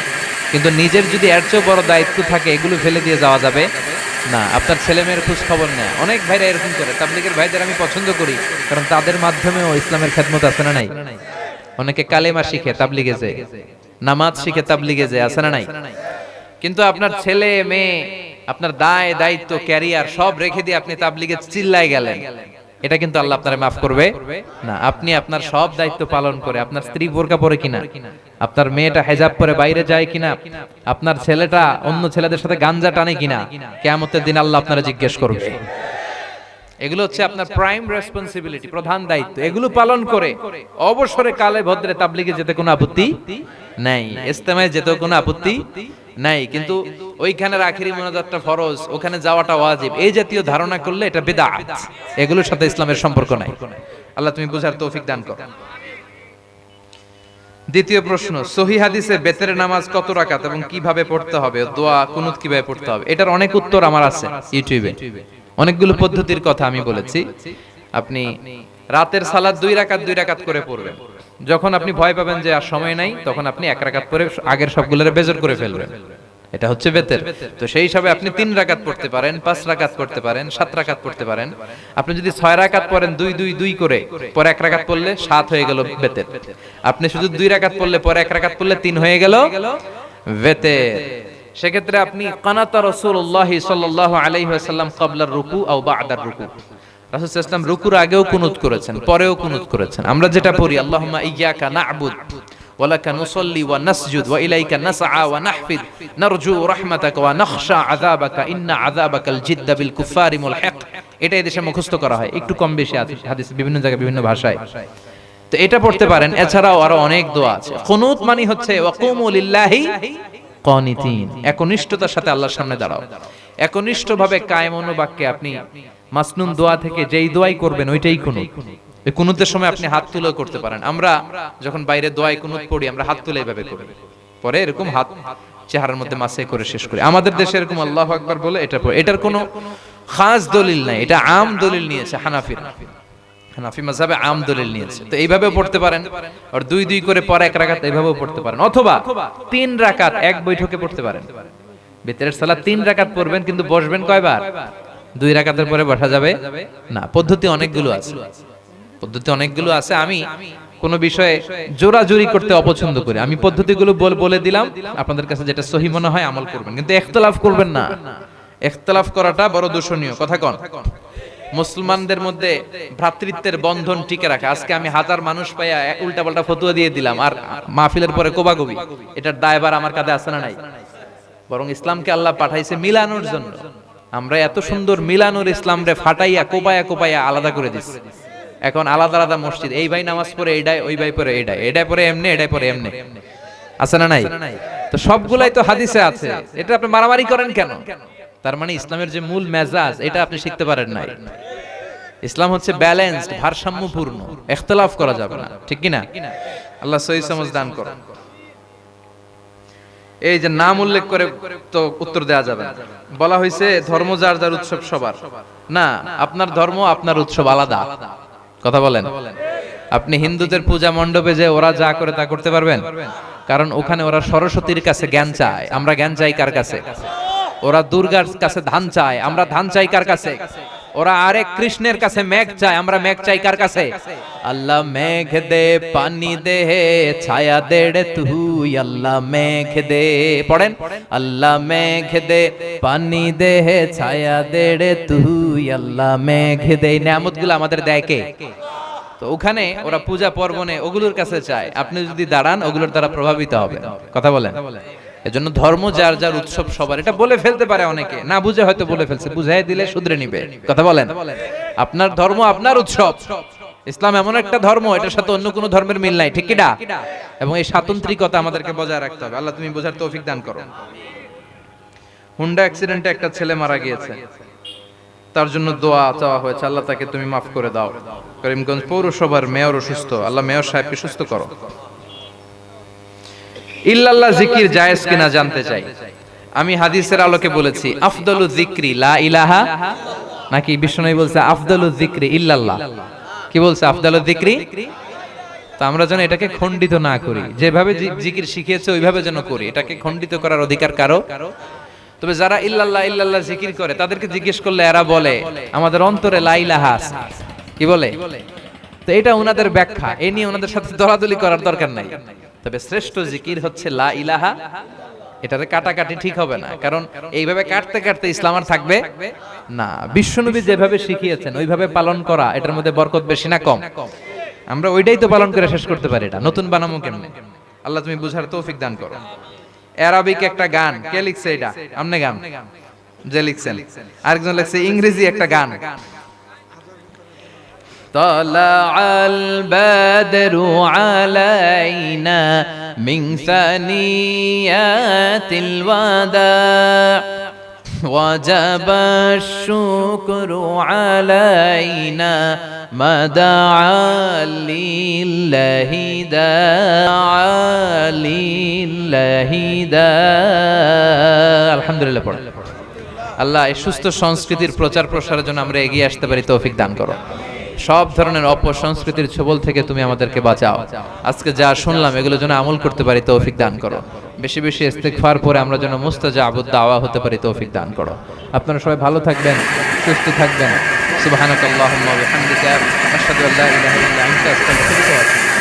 S1: কিন্তু নিজের যদি এর চেয়েও বড় দায়িত্ব থাকে, এগুলো ফেলে দিয়ে যাওয়া যাবে না। আপনার ছেলে মেয়ের খোঁজ খবর নেয়, অনেক ভাইরা এরকম করে। তাবলীগের ভাইদের আমি পছন্দ করি, কারণ তাদের মাধ্যমেও ইসলামের খেদমত আছে না নাই? অনেকে কালেমা শিখে তাবলীগে যায়, নামাজ শিখে তাবলীগে যায়, আছে না নাই? কিন্তু আপনার ছেলে মেয়ে, আপনার দায় দায়িত্ব, ক্যারিয়ার সব রেখে দিয়ে আপনি তাবলীগে চিল্লায় গেলেন, এটা কিন্তু আল্লাহ আপনারে মাফ করবে না। আপনি আপনার সব দায়িত্ব পালন করে, আপনার স্ত্রী বোরকা পরে কিনা, আপনার মেয়েটা হেজাব পরে বাইরে যায় কিনা, আপনার ছেলেটা অন্য ছেলেদের সাথে গাঞ্জা টানে কিনা, কিয়ামতের দিন আল্লাহ আপনারা জিজ্ঞেস করবে। এগুলো হচ্ছে আপনার প্রাইম রেসপন্সিবিলিটি, প্রধান দায়িত্ব। এগুলো পালন করে অবসরে কালে ভদ্রে তাবলীগে যেতে কোনো আপত্তি নাই, ইজতেমায় যেতেও কোনো আপত্তি নাই। কিন্তু ওইখানের আখিরি মোনাজাতটা ফরজ, ওখানে যাওয়াটা ওয়াজিব, এই জাতীয় ধারণা করলে এটা বিদআত। এগুলোর সাথে ইসলামের সম্পর্ক নাই। আল্লাহ তুমি বুঝার তৌফিক দান করো। দ্বিতীয় প্রশ্ন, সহিহ হাদিসে বেতের নামাজ কত রাকাত এবং কিভাবে পড়তে হবে, দোয়া কুনুত কিভাবে পড়তে হবে, এটার অনেক উত্তর আমার আছে ইউটিউবে। অনেকগুলো পদ্ধতির কথা আমি বলেছি। আপনি রাতের সালাত 2 রাকাত করে পড়বেন। যখন আপনি ভয় পাবেন যে আর সময় নাই, তখন আপনি 1 রাকাত পরে আগের সবগুলোরে বেজর করে ফেলবেন। এটা হচ্ছে বেতের। তো সেই হিসাবে আপনি 3 রাকাত পড়তে পারেন, 5 রাকাত পড়তে পারেন, 7 রাকাত পড়তে পারেন। আপনি যদি 6 রাকাত পড়েন 2 করে, পরে 1 রাকাত পড়লে 7 হয়ে গেল বেতের। আপনি শুধু 2 রাকাত পড়লে পরে 1 রাকাত পড়লে 3 হয়ে গেল বেতের। সেক্ষেত্রে আপনি কানাতা রাসূলুল্লাহ সাল্লাল্লাহু আলাইহি ওয়াসাল্লাম ক্বাবলার রুকু আও বা'দার রুকু, রাসূল সাল্লাল্লাহু আলাইহি ওয়াসাল্লাম রুকুর আগেও কুনুত করেছেন, পরেও কুনুত করেছেন। আমরা যেটা পড়ি, আল্লাহুম্মা ইয়্যাকা না'বুদ ওয়া লাকা নুসাল্লি ওয়া নাসজুদ ওয়া ইলাইকা নাসআ ওয়া নাহফিদ নারজু রাহমাতাকা ওয়া নাখশা আযাবাকা ইন্না আযাবাকাল জিদ্দা বিল কুফারি মুলহিক। এটা এদেশে মুখস্থ করা হয়, একটু কম বেশি আছে হাদিস, বিভিন্ন জায়গায় বিভিন্ন ভাষায়। তো এটা পড়তে পারেন। এছাড়াও আরো অনেক দোয়া আছে। কুনুত মানে হচ্ছে ওয়াকুমু লিল্লাহি কানিতিন, একনিষ্ঠতার সাথে আল্লাহর সামনে দাঁড়াও। একনিষ্ঠভাবে কায়েম অনুবাক্যে আপনি মাসনুন দোয়া থেকে যেই দোয়াই করবেন ওইটাই কুনুত। এই কুনুতের সময় আপনি হাত তুলেও করতে পারেন। আমরা যখন বাইরে দোয়ায় কুনুত পড়ি, আমরা হাত তুলে এইভাবে করি, পরে এরকম হাত চেহারার মধ্যে মাসে করে শেষ করি। আমাদের দেশে এরকম আল্লাহু আকবার বলে এটা পড়ে। এটার কোনো খাস দলিল নাই, এটা আম দলিল নিয়েছে হানাফিরা। হানাফি মাযহাবে আম দলিল নিয়েছে। তো এইভাবেও পড়তে পারেন, আর 2 করে পরে 1 রাকাত এইভাবেও পড়তে পারেন, অথবা 3 রাকাত এক বৈঠকে পড়তে পারেন। বেতের সালাত 3 রাকাত পড়বেন, কিন্তু বসবেন কয়বার? 2 রাকাতের পরে বসা যাবে না। পদ্ধতি অনেকগুলো আছে। আমি কোন বিষয়ে জোরাজুরি করতে অপছন্দ করি। আমি পদ্ধতিগুলো বলে দিলাম, আপনাদের কাছে যেটা সহি মনে হয় আমল করবেন, কিন্তু ইখতিলাফ করবেন না। ইখতিলাফ করাটা বড় দূষণীয়। কথা কোন? মুসলমানদের মধ্যে ভ্রাতৃত্বের বন্ধন টিকে রাখা। আজকে আমি হাজার মানুষ পাইয়া উল্টাপাল্টা ফতোয়া দিয়ে দিলাম, আর মাহফিলের পরে কোবাগবি, এটার দায়ভার আমার কাঁধে আছে না নাই? বরং ইসলামকে আল্লাহ পাঠাইছে মিলানোর জন্য। আমরা এত সুন্দর মিলানোর ইসলাম রে ফাটাইয়া কোপায়া আলাদা করে দিচ্ছি। এখন আলাদা আলাদা মসজিদ, এই ভাই নামাজ পড়ে এইডায়, ওই ভাই পড়ে এইডায়, এডায় পড়ে এমনে, এডায় পড়ে এমনে, আছে না নাই? তো সবগুলাই তো হাদিসে আছে। এটা আপনি মারামারি করেন কেন? তার মানে ইসলামের যে মূল মেজাজ, এটা আপনি শিখতে পারেন নাই। ইসলাম হচ্ছে ব্যালেন্সড, ভারসাম্যপূর্ণ, ইখতিলাফ করা যাবে না, ঠিক কি না? আল্লাহ সহি সমঝ দান করুন। এই যে নাম উল্লেখ করে তো উত্তর দেওয়া যাবে না। বলা হয়েছে ধর্ম যার যার, উৎসব সবার। না, আপনার ধর্ম আপনার উৎসব আলাদা। কথা বলেন। আপনি হিন্দুদের পূজা মণ্ডপে যে ওরা যা করে তা করতে পারবেন? কারণ ওখানে ওরা সরস্বতীর কাছে জ্ঞান চায়, আমরা জ্ঞান চাই কার কাছে? ওরা দুর্গার কাছে ধান চায়, আমরা ধান চাই কার কাছে? ওরা আরেক কৃষ্ণের কাছে মেঘ চায়, আমরা মেঘ চাই কার কাছে? আল্লাহ মেঘ দে পানি দে ছায়া দে রে তুই, আল্লাহ মেঘ দে, পড়েন, আল্লাহ মেঘ দে পানি দে ছায়া দে রে তুই, আল্লাহ মেঘ দে। নিয়ামতগুলো আমাদের দেয় কে? তো ওখানে ওরা পূজা পার্বণে ওগুলোর কাছে চায়, আপনি যদি দাঁড়ান ওগুলোর দ্বারা প্রভাবিত হবে। কথা বলেন। এজন্য ধর্ম যার যার উৎসব সবার, এটা বলে ফেলতে পারে অনেকে, না বুঝে হয়তো বলে ফেলছে, বুঝাই দিলে শুধরে নিবে। কথা বলেন। আপনার ধর্ম আপনার উৎসব। ইসলাম এমন একটা ধর্ম, এটার সাথে অন্য কোনো ধর্মের মিল নাই, ঠিক কি না? এবং এই স্বাতন্ত্রিকতা আমাদেরকে বজায় রাখতে হবে। আল্লাহ তুমি বোঝার তৌফিক দান করো। হুন্ডা অ্যাক্সিডেন্টে একটা ছেলে মারা গিয়েছে, তার জন্য দোয়া চাওয়া হয়েছে, আল্লাহ তাকে তুমি মাফ করে দাও। করিমগঞ্জ পৌরসভার মেয়র অসুস্থ, আল্লাহ মেয়র সাহেবকে সুস্থ করো। ইল্লাল্লাহ জিকির জায়েজ কিনা জানতে চাই। আমি হাদিসের আলোকে বলেছি আফদলু যিকরি লা ইলাহা, নাকি বিষ্ণু বলছে আফদলু যিকরি ইল্লাল্লাহ? কি বলছে? আফদলু যিকরি। তো আমরা যেন এটাকে খণ্ডিত না করি, যেভাবে জিকির শিখিয়েছে ওইভাবে যেন করি, এটাকে খণ্ডিত করার অধিকার কারো। তবে যারা ইল্লাল্লাহ ইল্লাল্লাহ জিকির করে তাদেরকে জিজ্ঞেস করলে এরা বলে আমাদের অন্তরে লা ইলাহা আছে। কি বলে? তো এটা ওনাদের ব্যাখ্যা, এই নিয়ে ওনাদের সাথে দলাদলি করার দরকার নাই। তবে শ্রেষ্ঠ জিকির হচ্ছে লা ইলাহা। এটারে কাটাকাটি ঠিক হবে না, কারণ এইভাবে কাটতে কাটতে ইসলাম আর থাকবে না। বিশ্বনবী যেভাবে শিখিয়েছেন ওইভাবে পালন করা, এটার মধ্যে বরকত বেশি না কম? আমরা ওইটাই তো পালন করে শেষ করতে পারি, এটা নতুন বানামো কেমনে? আল্লাহ তুমি বুঝার তৌফিক দান করো। আরবিক একটা গান, কে লিখছে এটা? আমনে গান যে লিখছেন, আরেকজন লিখছে ইংরেজি একটা গান। طلع البدر علينا من ثنيات الوداع وجب الشكر علينا ما دعا لله داعا لله داع। আলহামদুলিল্লাহ পড়ো। আল্লাহ এই সুস্থ সংস্কৃতির প্রচার প্রসারের জন্য আমরা এগিয়ে আসতে পারি, তৌফিক দান করো। সব ধরনের অপসংস্কৃতির ছোবল থেকে তুমি আমাদেরকে বাঁচাও। আজকে যা শুনলাম এগুলো যেন আমল করতে পারি, তৌফিক দান করো। বেশি বেশি ইস্তিগফার পরে আমরা যেন মুস্তাজাবুদ দাওয়া হতে পারি, তৌফিক দান করো। আপনারা সবাই ভালো থাকবেন, সুস্থ থাকবেন। সুবহানাকাল্লাহুম্মা ওয়া বিহামদিকা আশহাদু আল্লা ইলাহা ইল্লা আনতা আস্তাগফিরুকা ওয়া আতুবু ইলাইক।